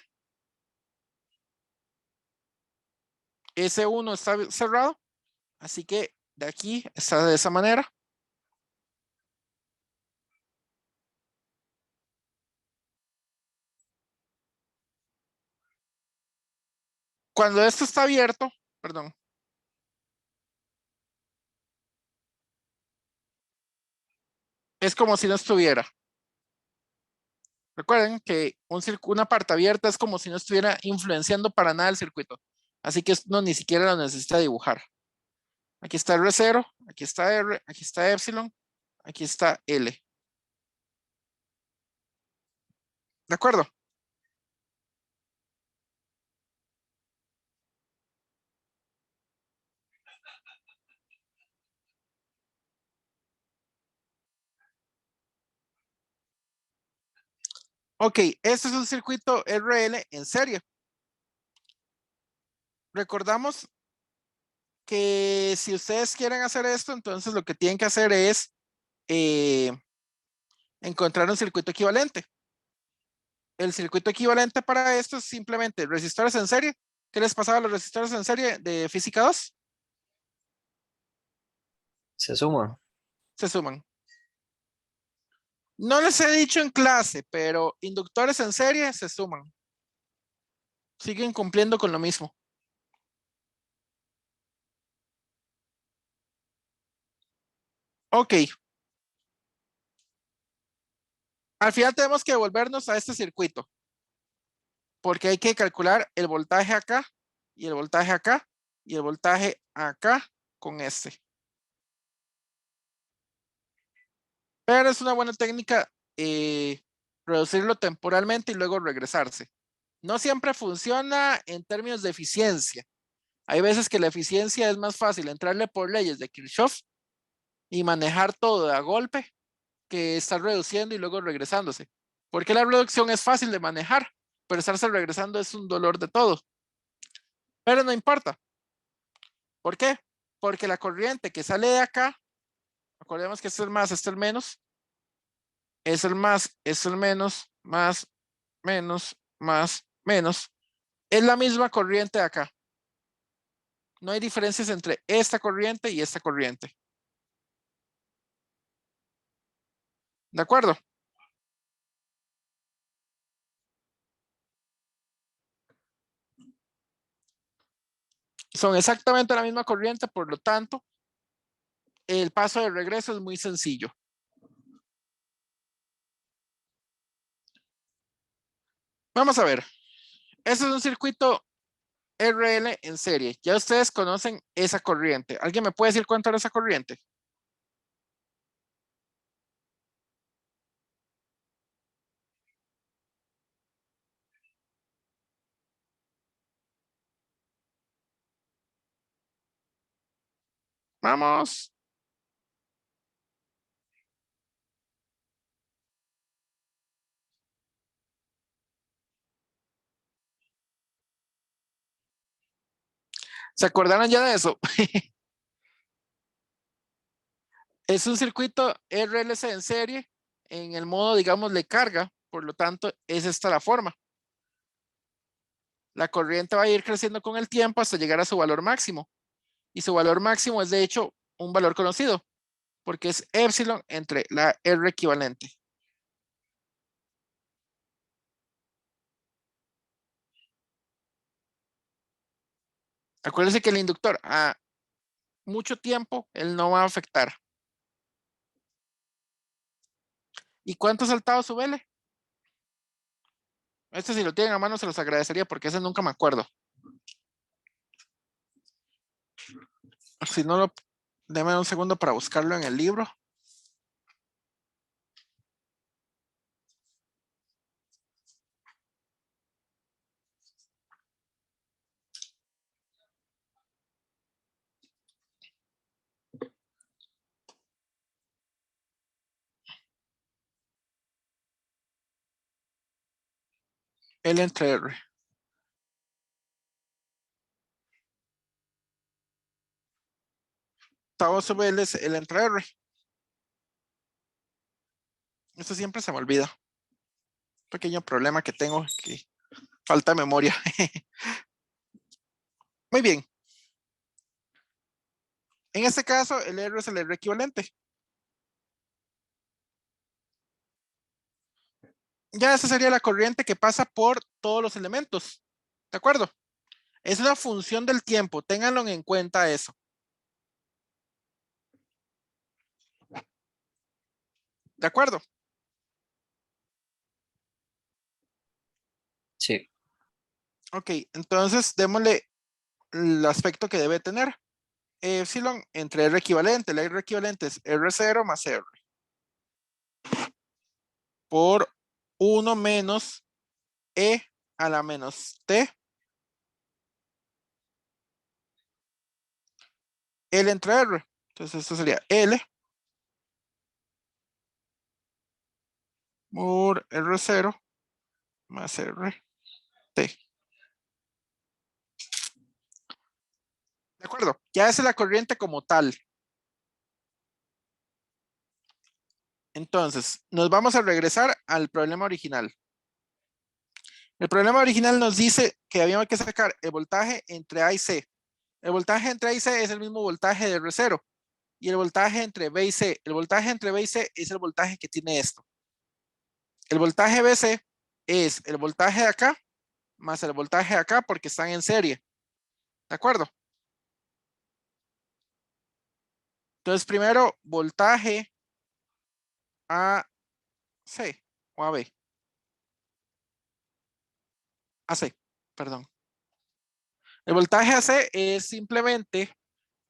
S1 está cerrado. Así que de aquí está de esa manera. Cuando esto está abierto, perdón. Es como si no estuviera. Recuerden que una parte abierta es como si no estuviera influenciando para nada el circuito. Así que no ni siquiera lo necesita dibujar. Aquí está R0, aquí está R, aquí está Epsilon, aquí está L. ¿De acuerdo? Ok, este es un circuito RL en serie. Recordamos que si ustedes quieren hacer esto, entonces lo que tienen que hacer es encontrar un circuito equivalente. El circuito equivalente para esto es simplemente resistores en serie. ¿Qué les pasaba a los resistores en serie de física 2? Se suman. Se suman. No les he dicho en clase, pero inductores en serie se suman. Siguen cumpliendo con lo mismo. Ok. Al final tenemos que devolvernos a este circuito. Porque hay que calcular el voltaje acá y el voltaje acá y el voltaje acá con este. Pero es una buena técnica reducirlo temporalmente y luego regresarse. No siempre funciona en términos de eficiencia. Hay veces que la eficiencia es más fácil entrarle por leyes de Kirchhoff y manejar todo a golpe que estar reduciendo y luego regresándose. Porque la reducción es fácil de manejar, pero estarse regresando es un dolor de todo. Pero no importa. ¿Por qué? Porque la corriente que sale de acá, recordemos que este es el más, este es el menos, es el más, es el menos, más, menos, más, menos, es la misma corriente de acá. No hay diferencias entre esta corriente y esta corriente. ¿De acuerdo? Son exactamente la misma corriente, por lo tanto, el paso de regreso es muy sencillo. Vamos a ver. Este es un circuito RL en serie. Ya ustedes conocen esa corriente. ¿Alguien me puede decir cuánto era esa corriente? Vamos. ¿Se acordaron ya de eso? Es un circuito RLC en serie en el modo, digamos, de carga. Por lo tanto, es esta la forma. La corriente va a ir creciendo con el tiempo hasta llegar a su valor máximo. Y su valor máximo es, de hecho, un valor conocido, porque es epsilon entre la R equivalente. Acuérdense que el inductor a mucho tiempo, él no va a afectar. ¿Y cuánto ha saltado su vele? Este si lo tienen a mano se los agradecería porque ese nunca me acuerdo. Si no lo, déme un segundo para buscarlo en el libro. L entre R. Octavo sobre L es L entre R. Esto siempre se me olvida. Pequeño problema que tengo, que falta de memoria. Muy bien. En este caso, el R es el R equivalente. Ya esa sería la corriente que pasa por todos los elementos. ¿De acuerdo? Es una función del tiempo. Ténganlo en cuenta eso. ¿De acuerdo? Sí, Ok, entonces démosle el aspecto que debe tener. Epsilon entre R equivalente. La R equivalente es R0 más R. Por 1 menos E a la menos T. L entre R. Entonces esto sería L por R0 más R T. ¿De acuerdo? Ya esa es la corriente como tal. Entonces, nos vamos a regresar al problema original. El problema original nos dice que había que sacar el voltaje entre A y C. El voltaje entre A y C es el mismo voltaje de R0. Y el voltaje entre B y C. El voltaje entre B y C es el voltaje que tiene esto. El voltaje BC es el voltaje de acá más el voltaje de acá porque están en serie. ¿De acuerdo? Entonces, primero, voltaje AC o AB. AC, perdón. El voltaje AC es simplemente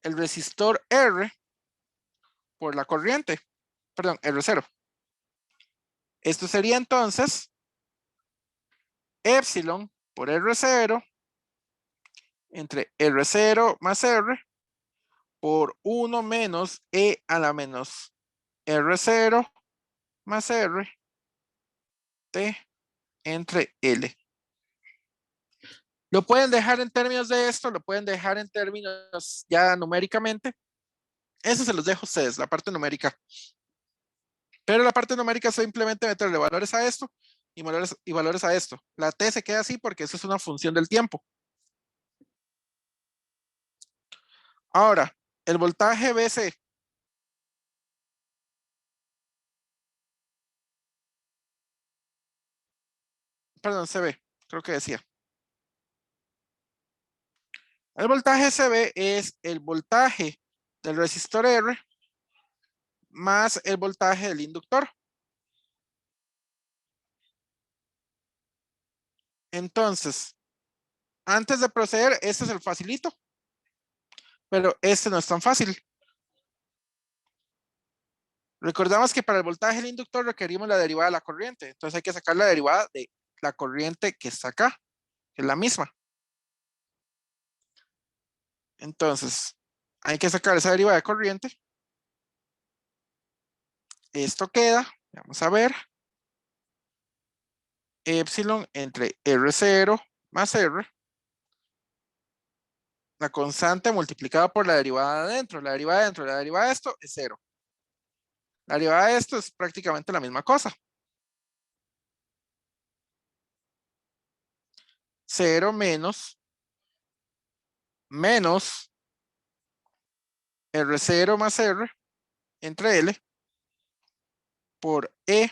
el resistor R por la corriente. Perdón, R0. Esto sería entonces epsilon por R0 entre R0 más R por 1 menos E a la menos R0 más R T entre L. Lo pueden dejar en términos de esto, lo pueden dejar en términos ya numéricamente. Eso se los dejo a ustedes, la parte numérica. Pero la parte numérica es simplemente meterle valores a esto y valores a esto. La T se queda así porque eso es una función del tiempo. Ahora, el voltaje BC. Perdón, CB, creo que decía. El voltaje CB es el voltaje del resistor R más el voltaje del inductor. Entonces, antes de proceder, este es el facilito, pero este no es tan fácil. Recordamos que para el voltaje del inductor requerimos la derivada de la corriente. Entonces hay que sacar la derivada de la corriente que está acá, que es la misma. Entonces, hay que sacar esa derivada de corriente. Esto queda, vamos a ver, epsilon entre R0 más R. La constante multiplicada por la derivada de adentro. La derivada de adentro, la derivada de esto es 0. La derivada de esto es prácticamente la misma cosa. 0 menos R0 más R entre L por E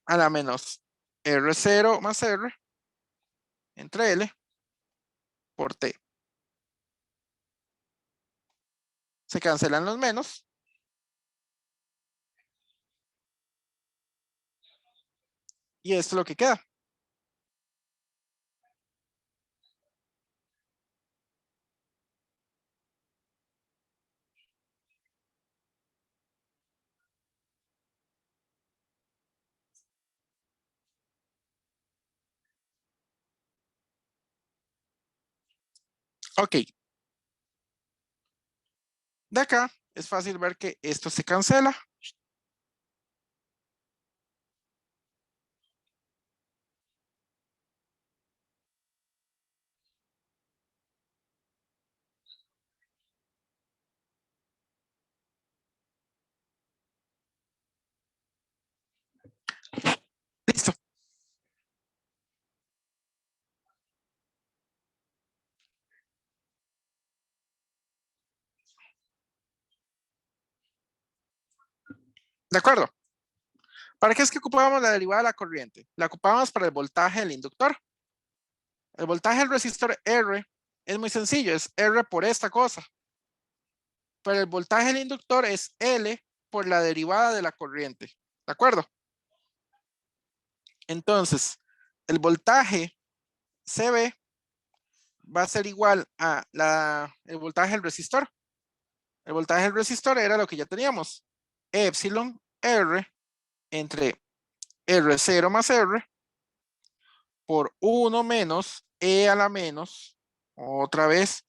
a la menos R0 más R entre L por T. Se cancelan los menos. Y esto es lo que queda. Ok. De acá es fácil ver que esto se cancela. ¿De acuerdo? ¿Para qué es que ocupábamos la derivada de la corriente? La ocupábamos para el voltaje del inductor. El voltaje del resistor R es muy sencillo, es R por esta cosa. Pero el voltaje del inductor es L por la derivada de la corriente. ¿De acuerdo? Entonces, el voltaje CB va a ser igual a el voltaje del resistor. El voltaje del resistor era lo que ya teníamos. Epsilon R entre R0 más R por 1 menos E a la menos, otra vez,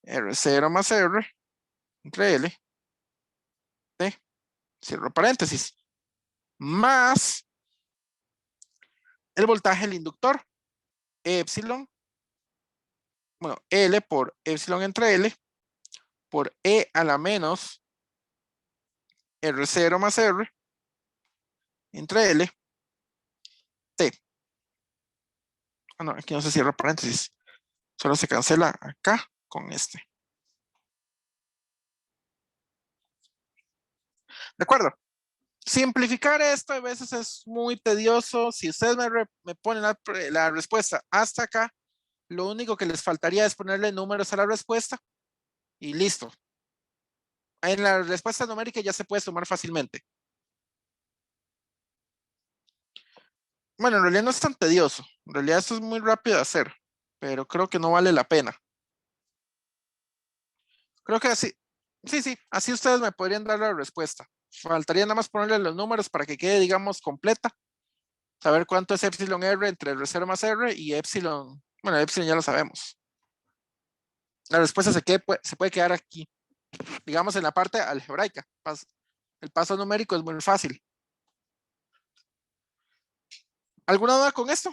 R0 más R entre L, T, cierro paréntesis, más el voltaje del inductor, epsilon, bueno, L por epsilon entre L, por E a la menos R0 más R entre L, T. Ah, no, aquí no se cierra paréntesis, solo se cancela acá con este. ¿De acuerdo? Simplificar esto a veces es muy tedioso. Si ustedes me ponen la respuesta hasta acá, lo único que les faltaría es ponerle números a la respuesta y listo. En la respuesta numérica ya se puede sumar fácilmente. Bueno, en realidad no es tan tedioso. En realidad esto es muy rápido de hacer, pero creo que no vale la pena. Creo que así, sí, así ustedes me podrían dar la respuesta. Faltaría nada más ponerle los números para que quede, digamos, completa. Saber cuánto es epsilon R entre R0 más R y epsilon. Bueno, epsilon ya lo sabemos. La respuesta se puede quedar aquí. Digamos en la parte algebraica. El paso numérico es muy fácil. ¿Alguna duda con esto?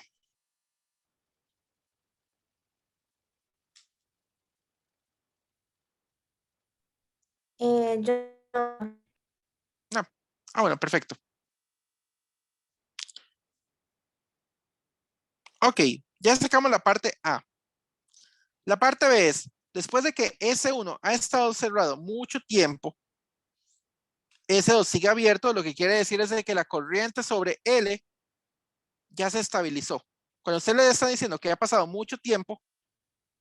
No. Ah, bueno, perfecto. Ok, ya sacamos la parte A. La parte B es, después de que S1 ha estado cerrado mucho tiempo, S2 sigue abierto, lo que quiere decir es de que la corriente sobre L ya se estabilizó. Cuando usted le está diciendo que ha pasado mucho tiempo,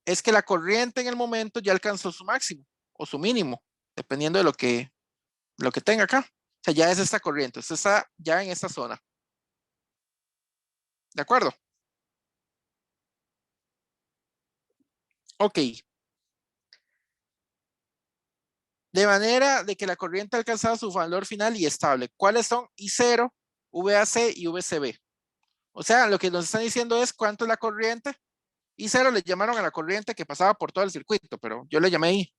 es que la corriente en el momento ya alcanzó su máximo o su mínimo, dependiendo de lo que tenga acá. O sea, ya es esta corriente, usted está ya en esta zona. ¿De acuerdo? Ok. De manera de que la corriente ha alcanzado su valor final y estable. ¿Cuáles son? I0, VAC y VCB. O sea, lo que nos están diciendo es cuánto es la corriente. I0 le llamaron a la corriente que pasaba por todo el circuito, pero yo le llamé I.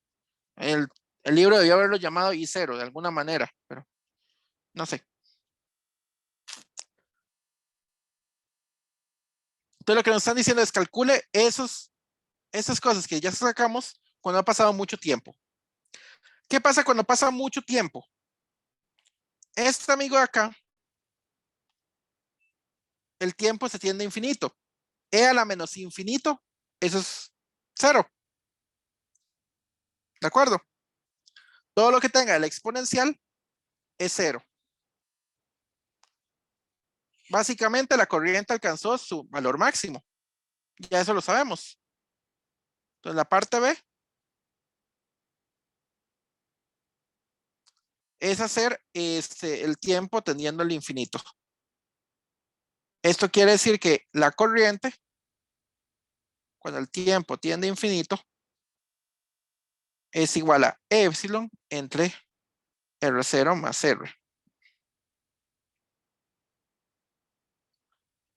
El libro debió haberlo llamado I0 de alguna manera, pero no sé. Entonces lo que nos están diciendo es calcule esas cosas que ya sacamos cuando ha pasado mucho tiempo. ¿Qué pasa cuando pasa mucho tiempo? Este amigo de acá, el tiempo se tiende a infinito. E a la menos infinito, eso es cero. ¿De acuerdo? Todo lo que tenga el exponencial es cero. Básicamente la corriente alcanzó su valor máximo. Ya eso lo sabemos. Entonces la parte B es hacer el tiempo tendiendo al infinito. Esto quiere decir que la corriente, cuando el tiempo tiende a infinito, es igual a epsilon entre R0 más R.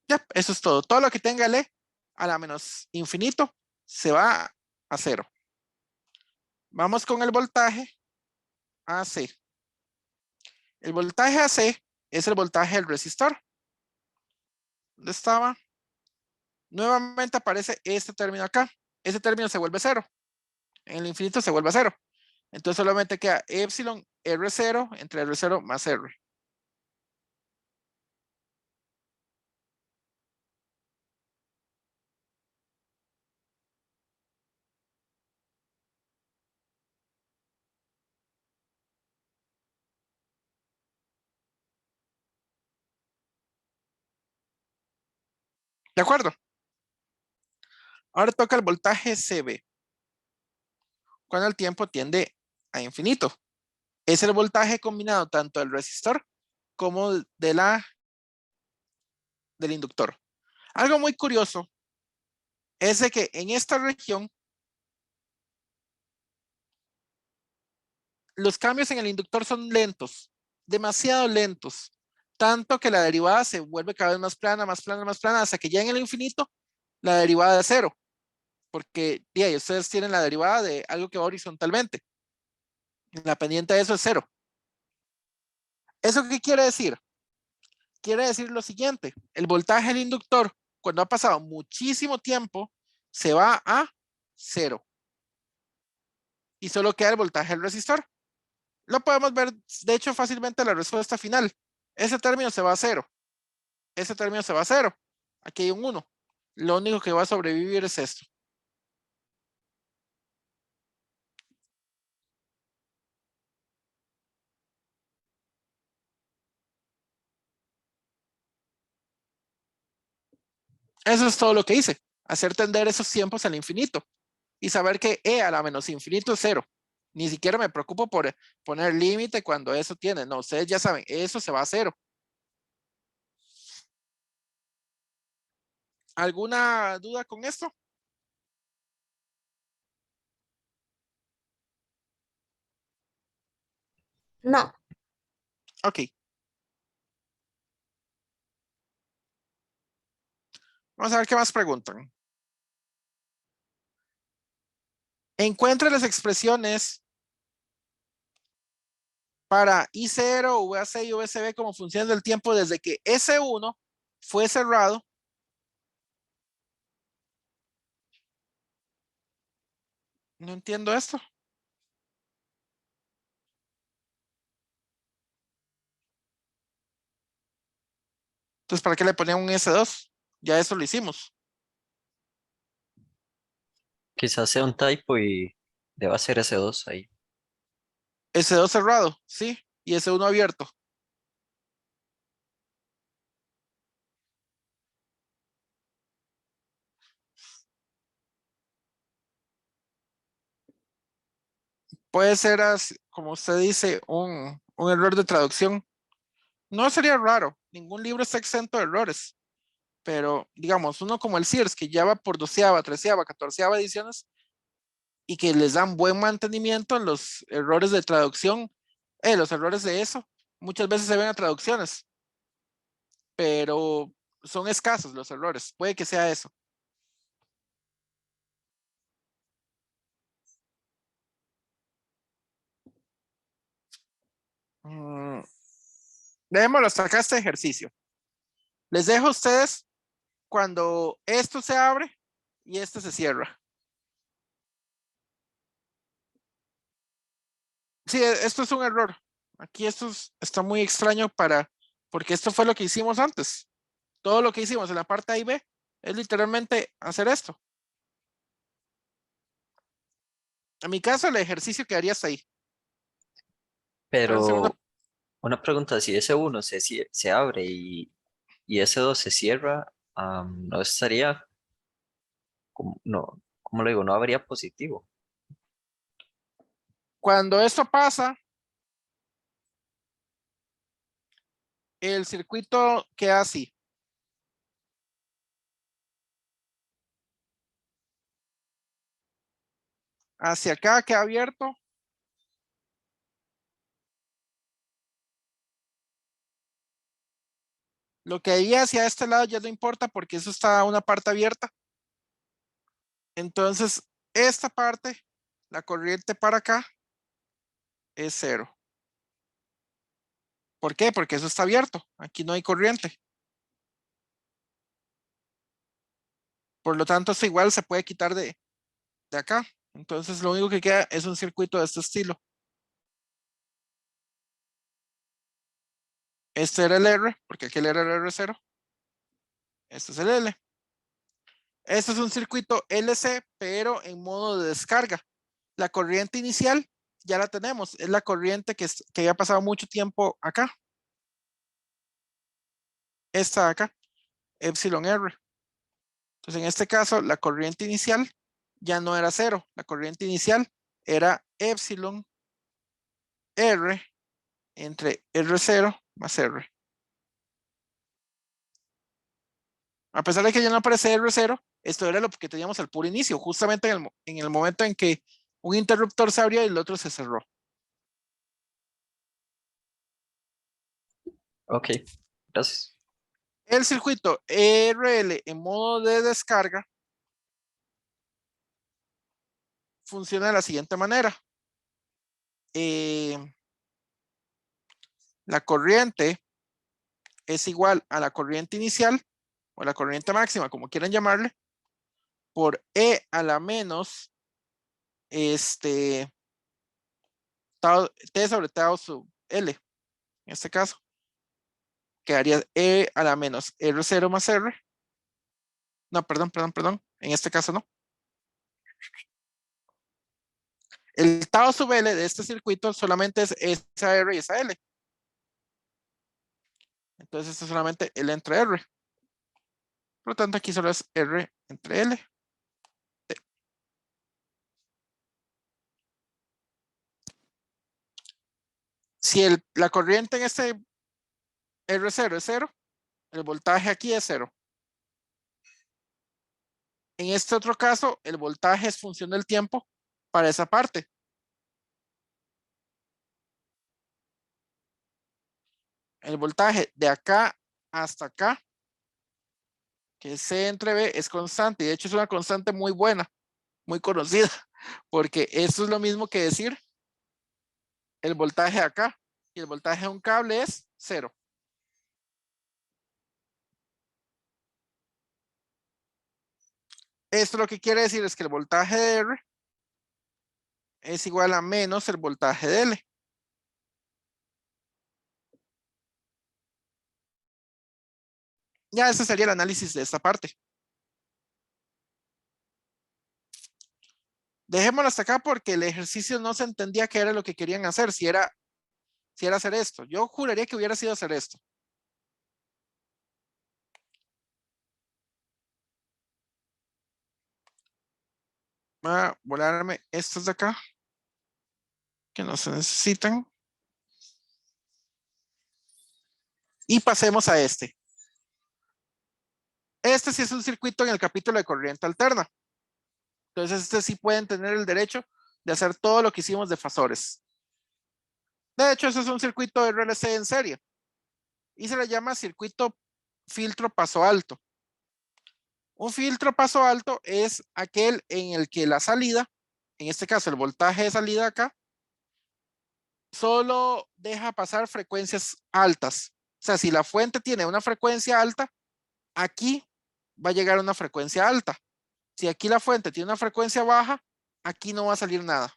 Ya, eso es todo. Todo lo que tenga el E a la menos infinito se va a cero. Vamos con el voltaje AC. El voltaje AC es el voltaje del resistor. ¿Dónde estaba? Nuevamente aparece este término acá. Este término se vuelve cero. En el infinito se vuelve a cero. Entonces solamente queda epsilon R0 entre R0 más R. ¿De acuerdo? Ahora toca el voltaje CB, cuando el tiempo tiende a infinito. Es el voltaje combinado tanto del resistor como del inductor. Algo muy curioso es de que en esta región los cambios en el inductor son lentos, demasiado lentos, tanto que la derivada se vuelve cada vez más plana, más plana, más plana, hasta que ya en el infinito la derivada es cero, porque ustedes tienen la derivada de algo que va horizontalmente. La pendiente de eso es cero. ¿Eso qué quiere decir? Quiere decir lo siguiente: el voltaje del inductor, cuando ha pasado muchísimo tiempo, se va a cero. Y solo queda el voltaje del resistor. Lo podemos ver, de hecho, fácilmente la respuesta final. Ese término se va a cero. Ese término se va a cero. Aquí hay un 1. Lo único que va a sobrevivir es esto. Eso es todo lo que hice. Hacer tender esos tiempos al infinito. Y saber que E a la menos infinito es cero. Ni siquiera me preocupo por poner límite cuando eso tiene. No, ustedes ya saben, eso se va a cero. ¿Alguna duda con esto? No. Ok. Vamos a ver qué más preguntan. Encuentre las expresiones para I0, VAC y VCB como funciones del tiempo desde que S1 fue cerrado No entiendo esto. Entonces, ¿para qué le ponían un S2? Ya eso lo hicimos. Quizás sea un typo y deba ser S2 ahí. S2 cerrado, sí. Y S1 abierto. Puede ser, como usted dice, un error de traducción. No sería raro. Ningún libro está exento de errores. Pero, digamos, uno como el Sears, que ya va por 12ª, 13ª, 14ª ediciones y que les dan buen mantenimiento en los errores de traducción, los errores de eso, muchas veces se ven a traducciones, pero son escasos los errores. Puede que sea eso. Dejémoslo hasta acá este ejercicio. Les dejo a ustedes cuando esto se abre y esto se cierra. Sí, esto es un error. Aquí está muy extraño porque esto fue lo que hicimos antes. Todo lo que hicimos en la parte A y B es literalmente hacer esto. En mi caso, el ejercicio quedaría hasta ahí. Pero en segundo, Pero una pregunta, si S1 se abre y S2 se cierra, no estaría, no, ¿cómo lo digo? No habría positivo. cuando esto pasa, el circuito queda así. Hacia acá queda abierto. Lo que hay hacia este lado ya no importa porque eso está una parte abierta. Entonces, esta parte, la corriente para acá, es cero. ¿Por qué? Porque eso está abierto. Aquí no hay corriente. Por lo tanto, eso igual se puede quitar de acá. Entonces, lo único que queda es un circuito de este estilo. Este era el R, porque aquí era el R0. Este es el L. Este es un circuito LC, pero en modo de descarga. La corriente inicial ya la tenemos. Es la corriente que había pasado mucho tiempo acá. Esta de acá, epsilon R. Entonces, en este caso, la corriente inicial ya no era 0. La corriente inicial era epsilon R entre R0 más R. A pesar de que ya no aparece R0, esto era lo que teníamos al puro inicio, justamente en el momento en que un interruptor se abrió y el otro se cerró. Ok, gracias. El circuito RL en modo de descarga funciona de la siguiente manera. La corriente es igual a la corriente inicial o la corriente máxima, como quieran llamarle, por E a la menos T sobre Tau sub L, en este caso. Quedaría E a la menos R0 más R. No, perdón. En este caso no. El Tau sub L de este circuito solamente es esa R y esa L. Entonces esto es solamente L entre R. Por lo tanto, aquí solo es R entre L. Si la corriente en este R0 es 0, el voltaje aquí es 0. En este otro caso, el voltaje es función del tiempo para esa parte. El voltaje de acá hasta acá, que es C entre B, es constante. Y de hecho es una constante muy buena, muy conocida, porque esto es lo mismo que decir el voltaje de acá. Y el voltaje de un cable es 0. Esto lo que quiere decir es que el voltaje de R es igual a menos el voltaje de L. Ya ese sería el análisis de esta parte. Dejémoslo hasta acá porque el ejercicio no se entendía qué era lo que querían hacer, si era hacer esto. Yo juraría que hubiera sido hacer esto. Voy a volarme estos de acá, que no se necesitan. Y pasemos a este. Este sí es un circuito en el capítulo de corriente alterna. Entonces este sí pueden tener el derecho de hacer todo lo que hicimos de fasores. De hecho, eso es un circuito de RLC en serie. Y se le llama circuito filtro paso alto. Un filtro paso alto es aquel en el que la salida, en este caso el voltaje de salida acá, solo deja pasar frecuencias altas. O sea, si la fuente tiene una frecuencia alta, aquí va a llegar a una frecuencia alta. Si aquí la fuente tiene una frecuencia baja, aquí no va a salir nada.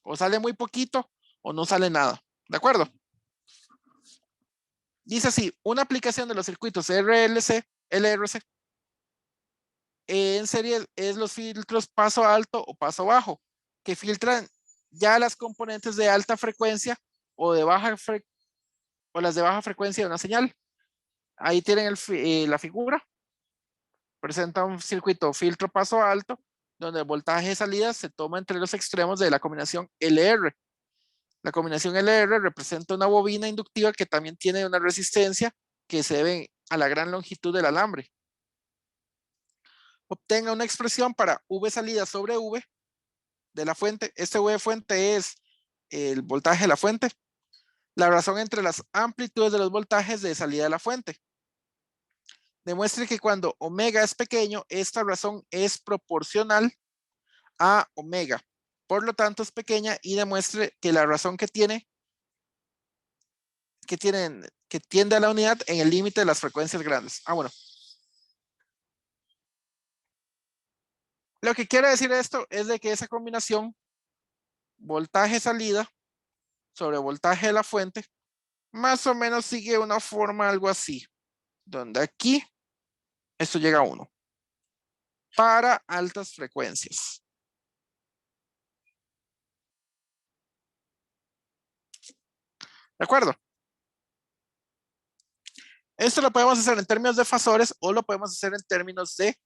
O sale muy poquito o no sale nada. ¿De acuerdo? Dice así, una aplicación de los circuitos RLC, LRC, en serie es los filtros paso alto o paso bajo, que filtran ya las componentes de alta frecuencia o de baja o las de baja frecuencia de una señal. Ahí tienen la figura. Presenta un circuito filtro paso alto, donde el voltaje de salida se toma entre los extremos de la combinación LR. La combinación LR representa una bobina inductiva que también tiene una resistencia que se debe a la gran longitud del alambre. Obtenga una expresión para V salida sobre V de la fuente. Este V fuente es el voltaje de la fuente. La razón entre las amplitudes de los voltajes de salida de la fuente. Demuestre que cuando omega es pequeño, esta razón es proporcional a omega. Por lo tanto, es pequeña y demuestre que la razón que tiende a la unidad en el límite de las frecuencias grandes. Bueno. Lo que quiere decir esto es de que esa combinación voltaje salida sobre voltaje de la fuente más o menos sigue una forma algo así, donde aquí esto llega a 1 para altas frecuencias. ¿De acuerdo? Esto lo podemos hacer en términos de fasores o lo podemos hacer en términos de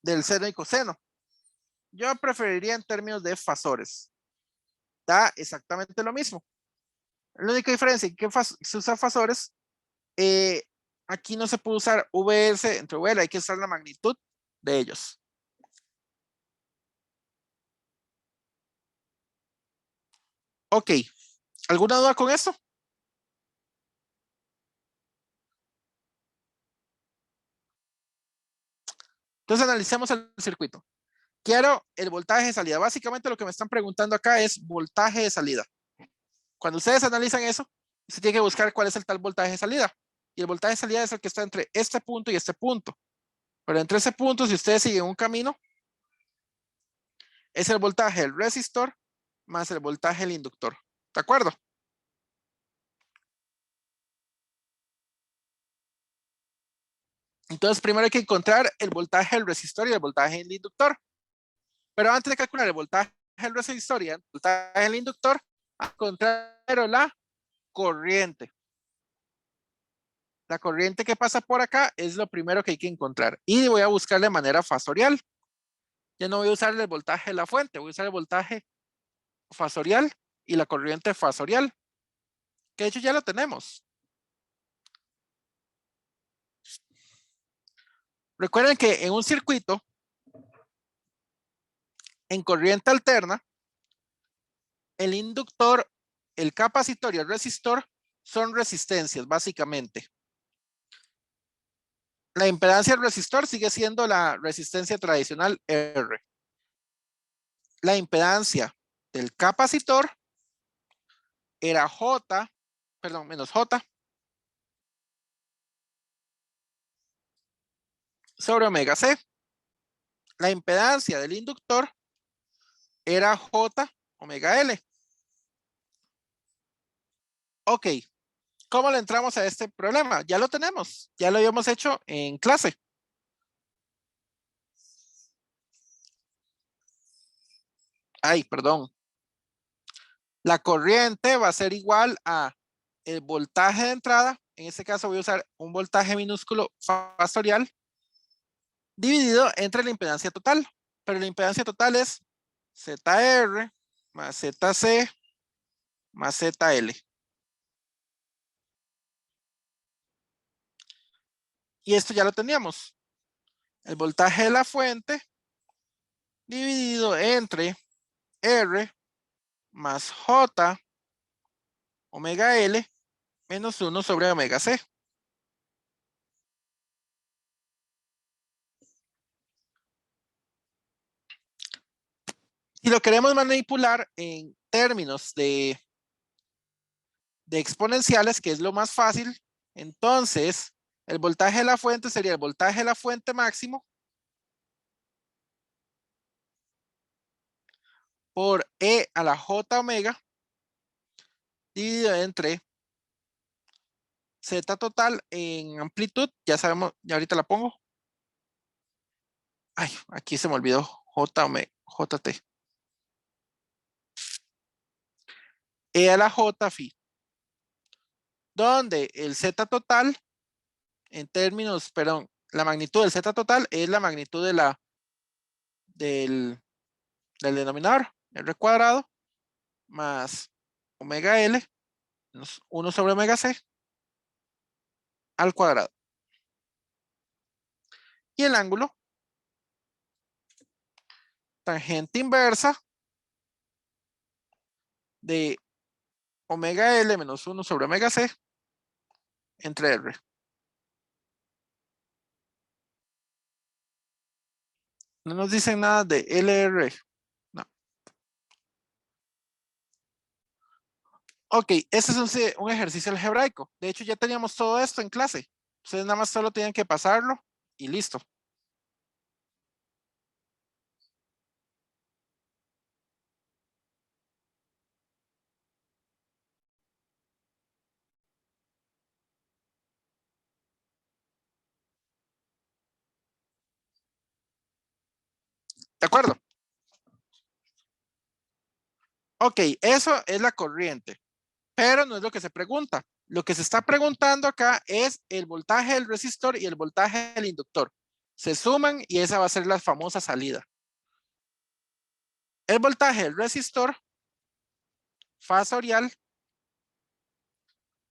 del seno y coseno. Yo preferiría en términos de fasores. Da exactamente lo mismo. La única diferencia es que se usa fasores. Aquí no se puede usar VS entre VL, hay que usar la magnitud de ellos. Ok, ¿alguna duda con esto? Entonces analicemos el circuito. Quiero el voltaje de salida. Básicamente lo que me están preguntando acá es voltaje de salida. Cuando ustedes analizan eso, se tiene que buscar cuál es el tal voltaje de salida. Y el voltaje de salida es el que está entre este punto y este punto. Pero entre ese punto, si ustedes siguen un camino, es el voltaje del resistor más el voltaje del inductor. ¿De acuerdo? Entonces, primero hay que encontrar el voltaje del resistor y el voltaje del inductor. Pero antes de calcular el voltaje del resistor y el voltaje del inductor, hay que encontrar la corriente. La corriente que pasa por acá es lo primero que hay que encontrar. Y voy a buscar de manera fasorial. Ya no voy a usar el voltaje de la fuente, voy a usar el voltaje fasorial y la corriente fasorial, que de hecho ya lo tenemos. Recuerden que en un circuito, en corriente alterna, el inductor, el capacitor y el resistor son resistencias, básicamente. La impedancia del resistor sigue siendo la resistencia tradicional R. La impedancia del capacitor era J, perdón, menos J sobre omega C. La impedancia del inductor era J omega L. Ok, ¿cómo le entramos a este problema? Ya lo tenemos, ya lo habíamos hecho en clase. Ay, perdón. La corriente va a ser igual a el voltaje de entrada. En este caso voy a usar un voltaje minúsculo fasorial dividido entre la impedancia total. Pero la impedancia total es ZR más ZC más ZL. Y esto ya lo teníamos. El voltaje de la fuente dividido entre R más J omega L menos 1 sobre omega C. Si lo queremos manipular en términos de exponenciales, que es lo más fácil, entonces el voltaje de la fuente sería el voltaje de la fuente máximo por E a la J omega dividido entre Z total en amplitud, ya sabemos, ya ahorita la pongo. Ay, aquí se me olvidó J omega, JT. E a la J phi, donde el Z total, en términos, perdón, la magnitud del Z total es la magnitud de del denominador, R cuadrado, más omega L, menos 1 sobre omega C, al cuadrado. Y el ángulo, tangente inversa de omega L menos 1 sobre omega C entre R. No nos dicen nada de LR. No. Ok, ese es un ejercicio algebraico. De hecho, ya teníamos todo esto en clase. Ustedes nada más solo tienen que pasarlo y listo. ¿De acuerdo? Ok, eso es la corriente, pero no es lo que se pregunta. Lo que se está preguntando acá es el voltaje del resistor y el voltaje del inductor. Se suman y esa va a ser la famosa salida. El voltaje del resistor fasorial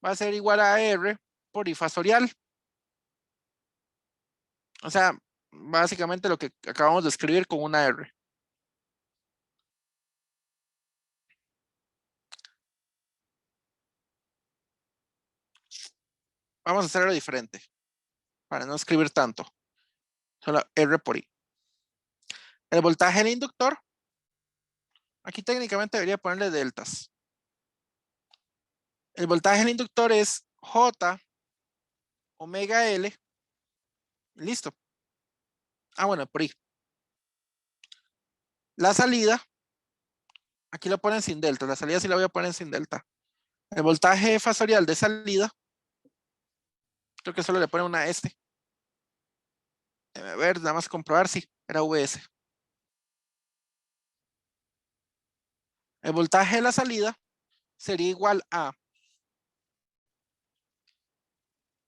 va a ser igual a R por I fasorial. O sea, básicamente lo que acabamos de escribir con una R. Vamos a hacerlo diferente para no escribir tanto. Solo R por I. El voltaje del inductor. Aquí técnicamente debería ponerle deltas. El voltaje del inductor es J omega L. Listo. Ah, bueno, por I. La salida. Aquí lo ponen sin delta. La salida sí la voy a poner sin delta. El voltaje fasorial de salida. Creo que solo le ponen una S. A ver, nada más comprobar si era VS. El voltaje de la salida sería igual a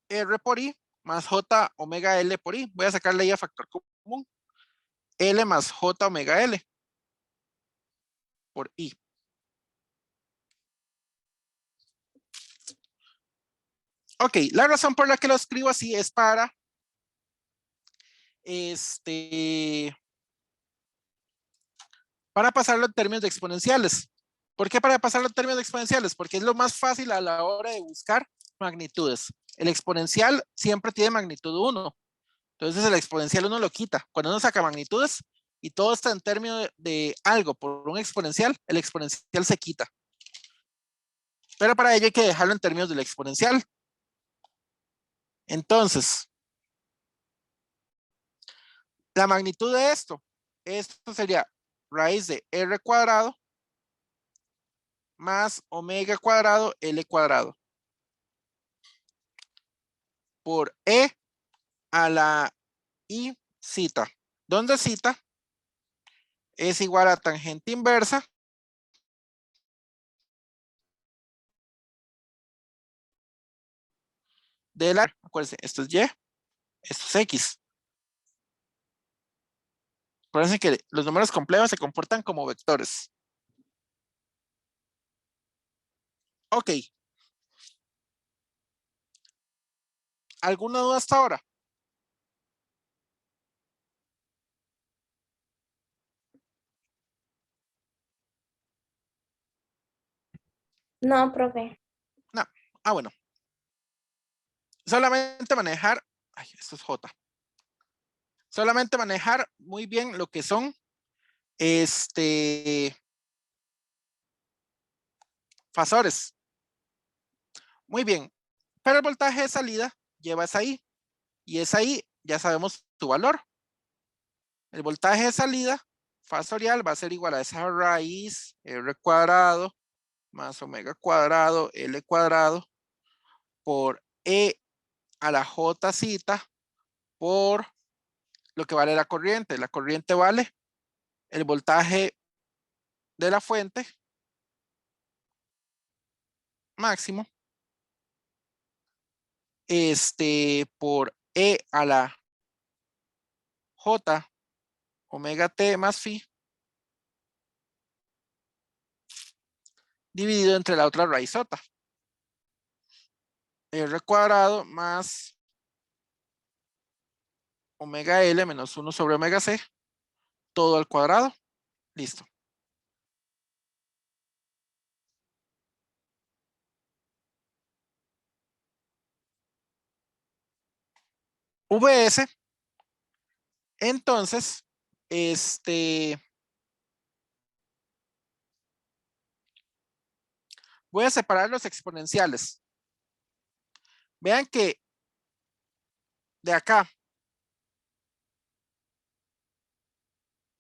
R por I más J omega L por I. Voy a sacarle ahí a factor común. L más J omega L por I. Ok, la razón por la que lo escribo así es para pasarlo en términos de exponenciales. ¿Por qué para pasarlo en términos de exponenciales? Porque es lo más fácil a la hora de buscar magnitudes. El exponencial siempre tiene magnitud 1. Entonces el exponencial uno lo quita. Cuando uno saca magnitudes y todo está en términos de algo por un exponencial, el exponencial se quita. Pero para ello hay que dejarlo en términos del exponencial. Entonces, la magnitud de esto sería raíz de R cuadrado más omega cuadrado L cuadrado por E a la I zeta, donde zeta es igual a tangente inversa de la, acuérdense, esto es Y, esto es X. Acuérdense que los números complejos se comportan como vectores. Ok. ¿Alguna duda hasta ahora? No, profe. No. Ah, bueno. Solamente manejar, ay, esto es J. Solamente manejar muy bien lo que son fasores. Muy bien. Pero el voltaje de salida lleva esa I. Y esa I ya sabemos su valor. El voltaje de salida fasorial va a ser igual a esa raíz R cuadrado más omega cuadrado L cuadrado por E a la J zeta por lo que vale la corriente. La corriente vale el voltaje de la fuente máximo por E a la J omega T más phi dividido entre la otra raízota. R cuadrado más omega L menos 1 sobre omega C, todo al cuadrado. Listo. VS, entonces, voy a separar los exponenciales. Vean que de acá,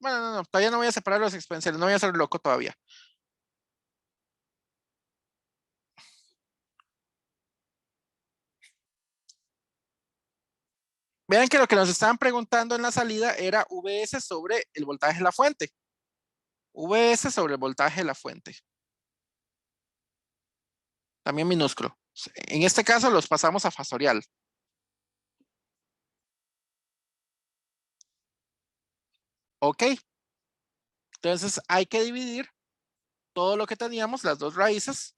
bueno, no, todavía no voy a separar los exponenciales, no voy a ser loco todavía. Vean que lo que nos estaban preguntando en la salida era VS sobre el voltaje de la fuente. VS sobre el voltaje de la fuente. También minúsculo. En este caso los pasamos a fasorial. Ok. Entonces hay que dividir todo lo que teníamos, las dos raíces.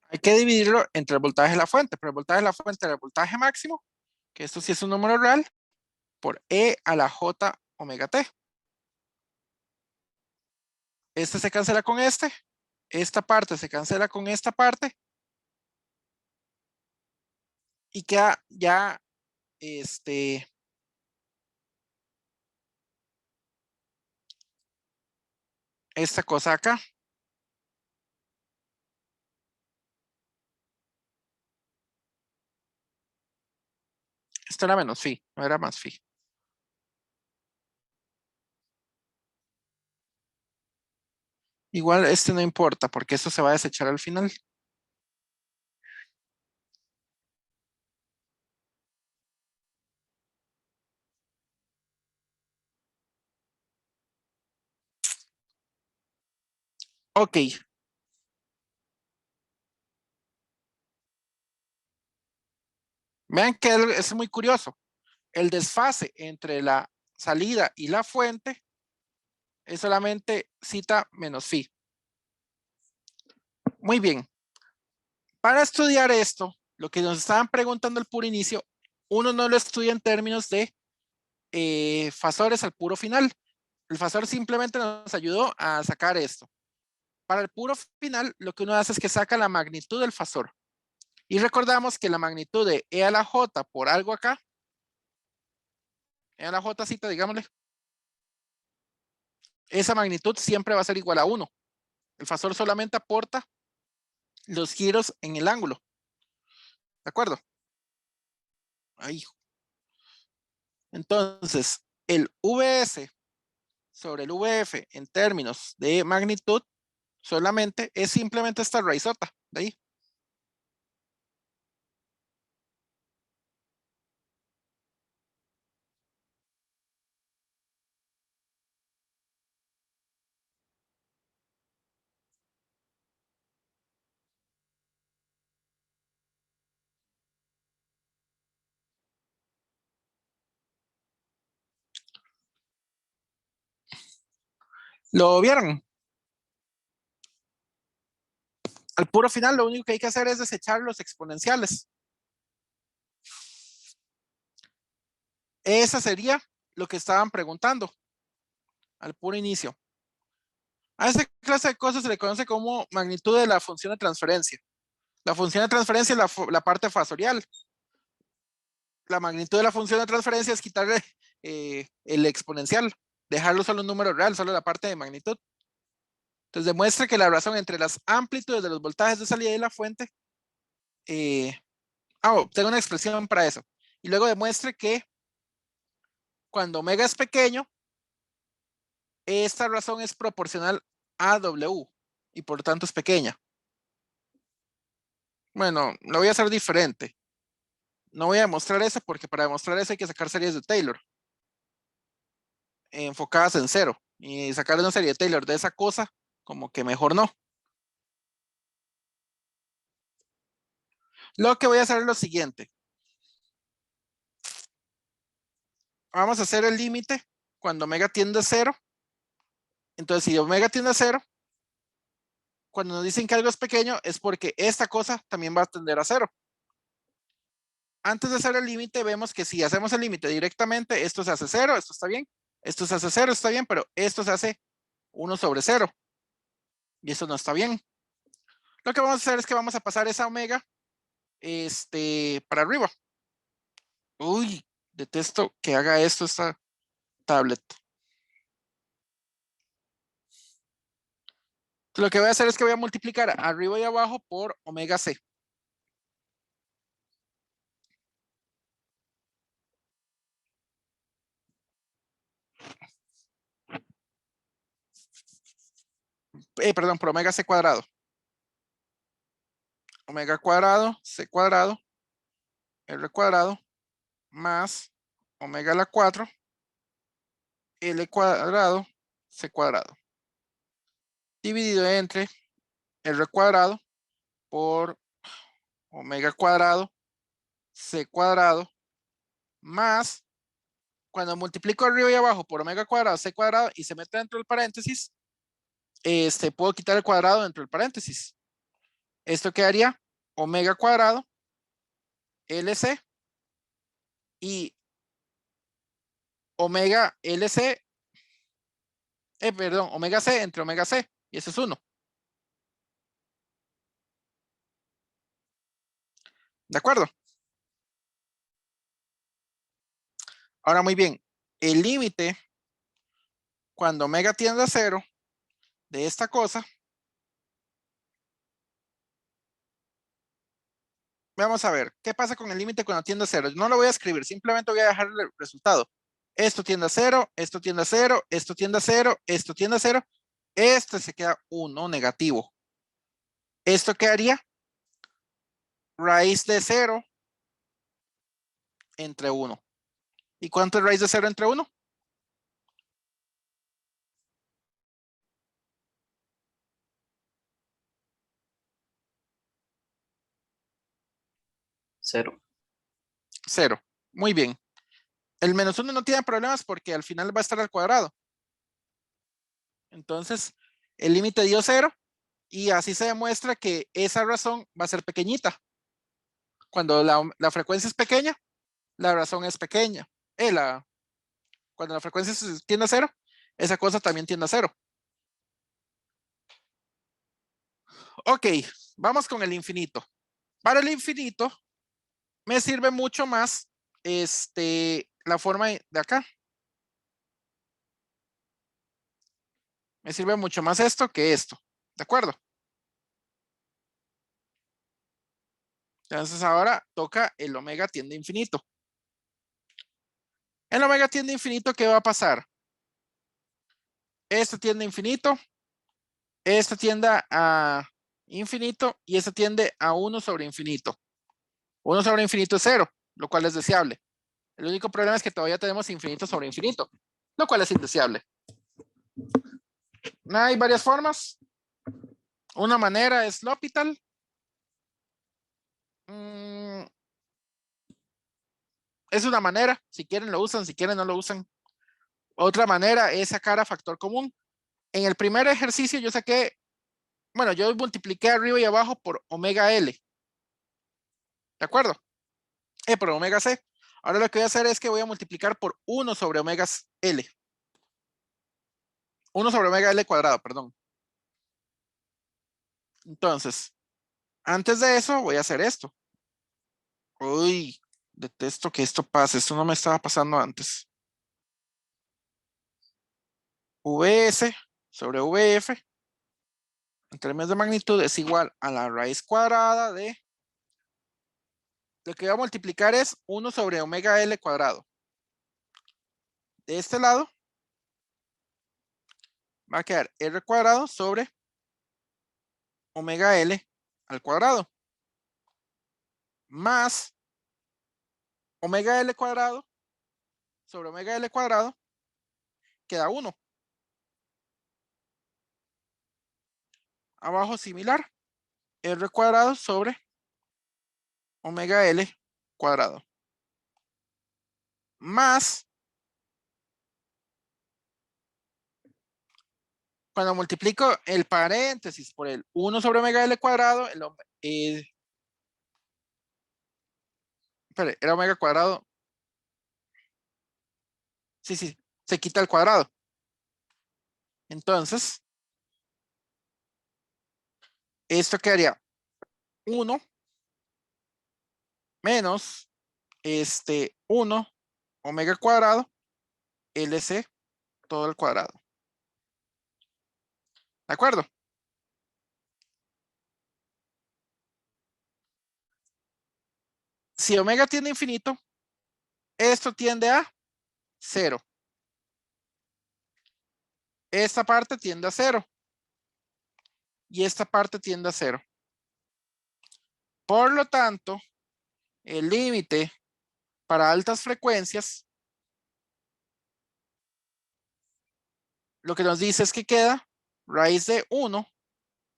Hay que dividirlo entre el voltaje de la fuente, pero el voltaje de la fuente era el voltaje máximo, que esto sí es un número real, por E a la J omega T. Este se cancela con este, esta parte se cancela con esta parte, y queda ya esta cosa acá. Esto era menos phi, no era más phi. Igual este no importa porque eso se va a desechar al final. Ok. Vean que es muy curioso. El desfase entre la salida y la fuente es solamente zeta menos phi. Muy bien. Para estudiar esto, lo que nos estaban preguntando al puro inicio, uno no lo estudia en términos de fasores al puro final. El fasor simplemente nos ayudó a sacar esto. Para el puro final, lo que uno hace es que saca la magnitud del fasor. Y recordamos que la magnitud de E a la J por algo acá, E a la J cita, digámosle, esa magnitud siempre va a ser igual a 1. El fasor solamente aporta los giros en el ángulo. ¿De acuerdo? Ahí. Entonces, el VS sobre el VF en términos de magnitud solamente es simplemente esta raizota de ahí. ¿Lo vieron? Al puro final lo único que hay que hacer es desechar los exponenciales. Esa sería lo que estaban preguntando al puro inicio. A esa clase de cosas se le conoce como magnitud de la función de transferencia. La función de transferencia es la parte fasorial. La magnitud de la función de transferencia es quitarle el exponencial, dejarlo solo un número real, solo la parte de magnitud. Entonces demuestra que la razón entre las amplitudes de los voltajes de salida de la fuente, tengo una expresión para eso. Y luego demuestre que cuando omega es pequeño, esta razón es proporcional a W y por tanto es pequeña. Bueno, lo voy a hacer diferente. No voy a demostrar eso porque para demostrar eso hay que sacar series de Taylor enfocadas en cero. Y sacar una serie de Taylor de esa cosa, como que mejor no. Lo que voy a hacer es lo siguiente. Vamos a hacer el límite cuando omega tiende a cero. Entonces, si omega tiende a cero, cuando nos dicen que algo es pequeño, es porque esta cosa también va a tender a cero. Antes de hacer el límite, vemos que si hacemos el límite directamente, esto se hace cero, esto está bien. Esto se hace cero, está bien, pero esto se hace 1 sobre 0. Y eso no está bien. Lo que vamos a hacer es que vamos a pasar esa omega para arriba. Uy, detesto que haga esto esta tablet. Lo que voy a hacer es que voy a multiplicar arriba y abajo por omega c. Perdón, por omega c cuadrado. Omega cuadrado, c cuadrado, r cuadrado, más omega a la 4, l cuadrado, c cuadrado. Dividido entre r cuadrado por omega cuadrado, c cuadrado, más, cuando multiplico arriba y abajo por omega cuadrado, c cuadrado, y se mete dentro del paréntesis, puedo quitar el cuadrado dentro del paréntesis. Esto quedaría omega cuadrado, LC, y omega LC, perdón, omega C entre omega C, y eso es 1. ¿De acuerdo? Ahora muy bien, el límite cuando omega tiende a 0 de esta cosa, vamos a ver, ¿qué pasa con el límite cuando tiende a 0? No lo voy a escribir, simplemente voy a dejar el resultado. Esto tiende a 0, esto tiende a 0, esto tiende a 0, esto tiende a 0, este se queda 1 negativo. Esto quedaría raíz de 0 entre 1. ¿Y cuánto es raíz de 0 entre 1? 0. 0. Muy bien. El menos 1 no tiene problemas porque al final va a estar al cuadrado. Entonces, el límite dio 0 y así se demuestra que esa razón va a ser pequeñita. Cuando la frecuencia es pequeña, la razón es pequeña. Cuando la frecuencia tiende a 0, esa cosa también tiende a 0. Ok, vamos con el infinito. Para el infinito, me sirve mucho más la forma de acá. Me sirve mucho más esto que esto. ¿De acuerdo? Entonces ahora toca el omega tiende a infinito. El omega tiende a infinito, ¿qué va a pasar? Esto tiende a infinito, esto tiende a infinito y esto tiende a 1 sobre infinito. 1 sobre infinito es 0, lo cual es deseable. El único problema es que todavía tenemos infinito sobre infinito, lo cual es indeseable. Hay varias formas. Una manera es L'Hopital. Es una manera, si quieren lo usan, si quieren no lo usan. Otra manera es sacar a factor común. En el primer ejercicio yo saqué, bueno, yo multipliqué arriba y abajo por omega L. ¿De acuerdo? Por omega C. Ahora lo que voy a hacer es que voy a multiplicar por 1 sobre omega L. 1 sobre omega L cuadrado, perdón. Entonces, antes de eso voy a hacer esto. Uy, detesto que esto pase. Esto no me estaba pasando antes. Vs sobre Vf en términos de magnitud es igual a la raíz cuadrada de... Lo que voy a multiplicar es 1 sobre omega L cuadrado. De este lado va a quedar R cuadrado sobre omega L al cuadrado. Más omega L cuadrado sobre omega L cuadrado queda 1. Abajo similar. R cuadrado sobre omega L cuadrado. Más, cuando multiplico el paréntesis por el 1 sobre omega L cuadrado, espere, era omega cuadrado. Sí, se quita el cuadrado. Entonces, esto quedaría 1 menos 1 omega cuadrado LC todo al cuadrado. ¿De acuerdo? si omega tiende a infinito, esto tiende a 0. Esta parte tiende a 0. Y esta parte tiende a 0. Por lo tanto, el límite para altas frecuencias, lo que nos dice es que queda raíz de 1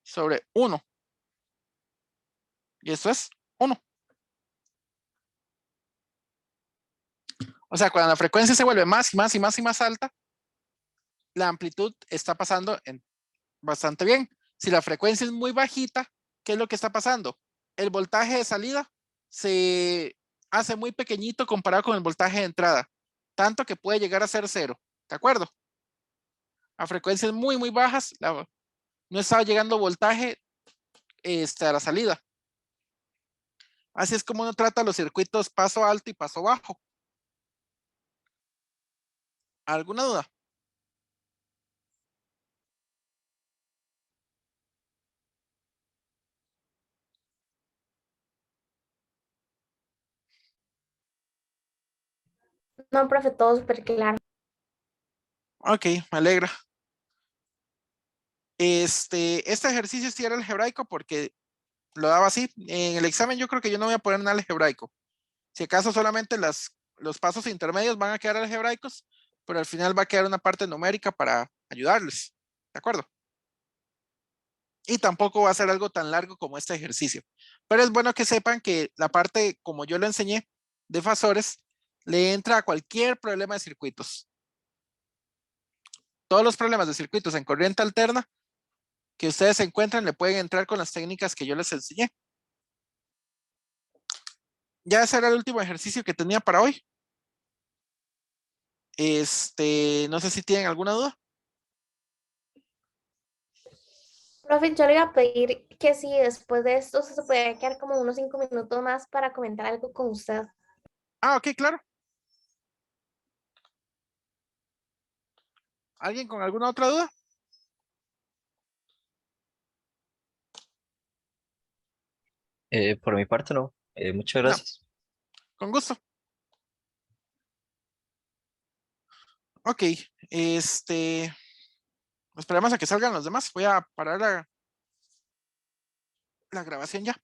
sobre 1. Y esto es 1. O sea, cuando la frecuencia se vuelve más y más y más y más alta, la amplitud está pasando bastante bien. Si la frecuencia es muy bajita, ¿qué es lo que está pasando? El voltaje de salida se hace muy pequeñito comparado con el voltaje de entrada, tanto que puede llegar a ser 0. ¿De acuerdo? A frecuencias muy, muy bajas, no estaba llegando voltaje a la salida. Así es como uno trata los circuitos paso alto y paso bajo. ¿Alguna duda? No, profe, todo súper claro. Ok, me alegra. Este ejercicio sí era algebraico porque lo daba así. En el examen yo creo que yo no voy a poner nada algebraico. Si acaso solamente los pasos intermedios van a quedar algebraicos, pero al final va a quedar una parte numérica para ayudarles. ¿De acuerdo? Y tampoco va a ser algo tan largo como este ejercicio. Pero es bueno que sepan que la parte, como yo lo enseñé, de fasores, le entra a cualquier problema de circuitos. Todos los problemas de circuitos en corriente alterna que ustedes encuentran le pueden entrar con las técnicas que yo les enseñé. Ya ese era el último ejercicio que tenía para hoy. No sé si tienen alguna duda. Profe, yo le iba a pedir que si después de esto se puede quedar como unos 5 minutos más para comentar algo con usted. Ah, ok, claro. ¿Alguien con alguna otra duda? Por mi parte no. Muchas No, gracias. con gusto. Ok, esperemos a que salgan los demás. Voy a parar la grabación ya.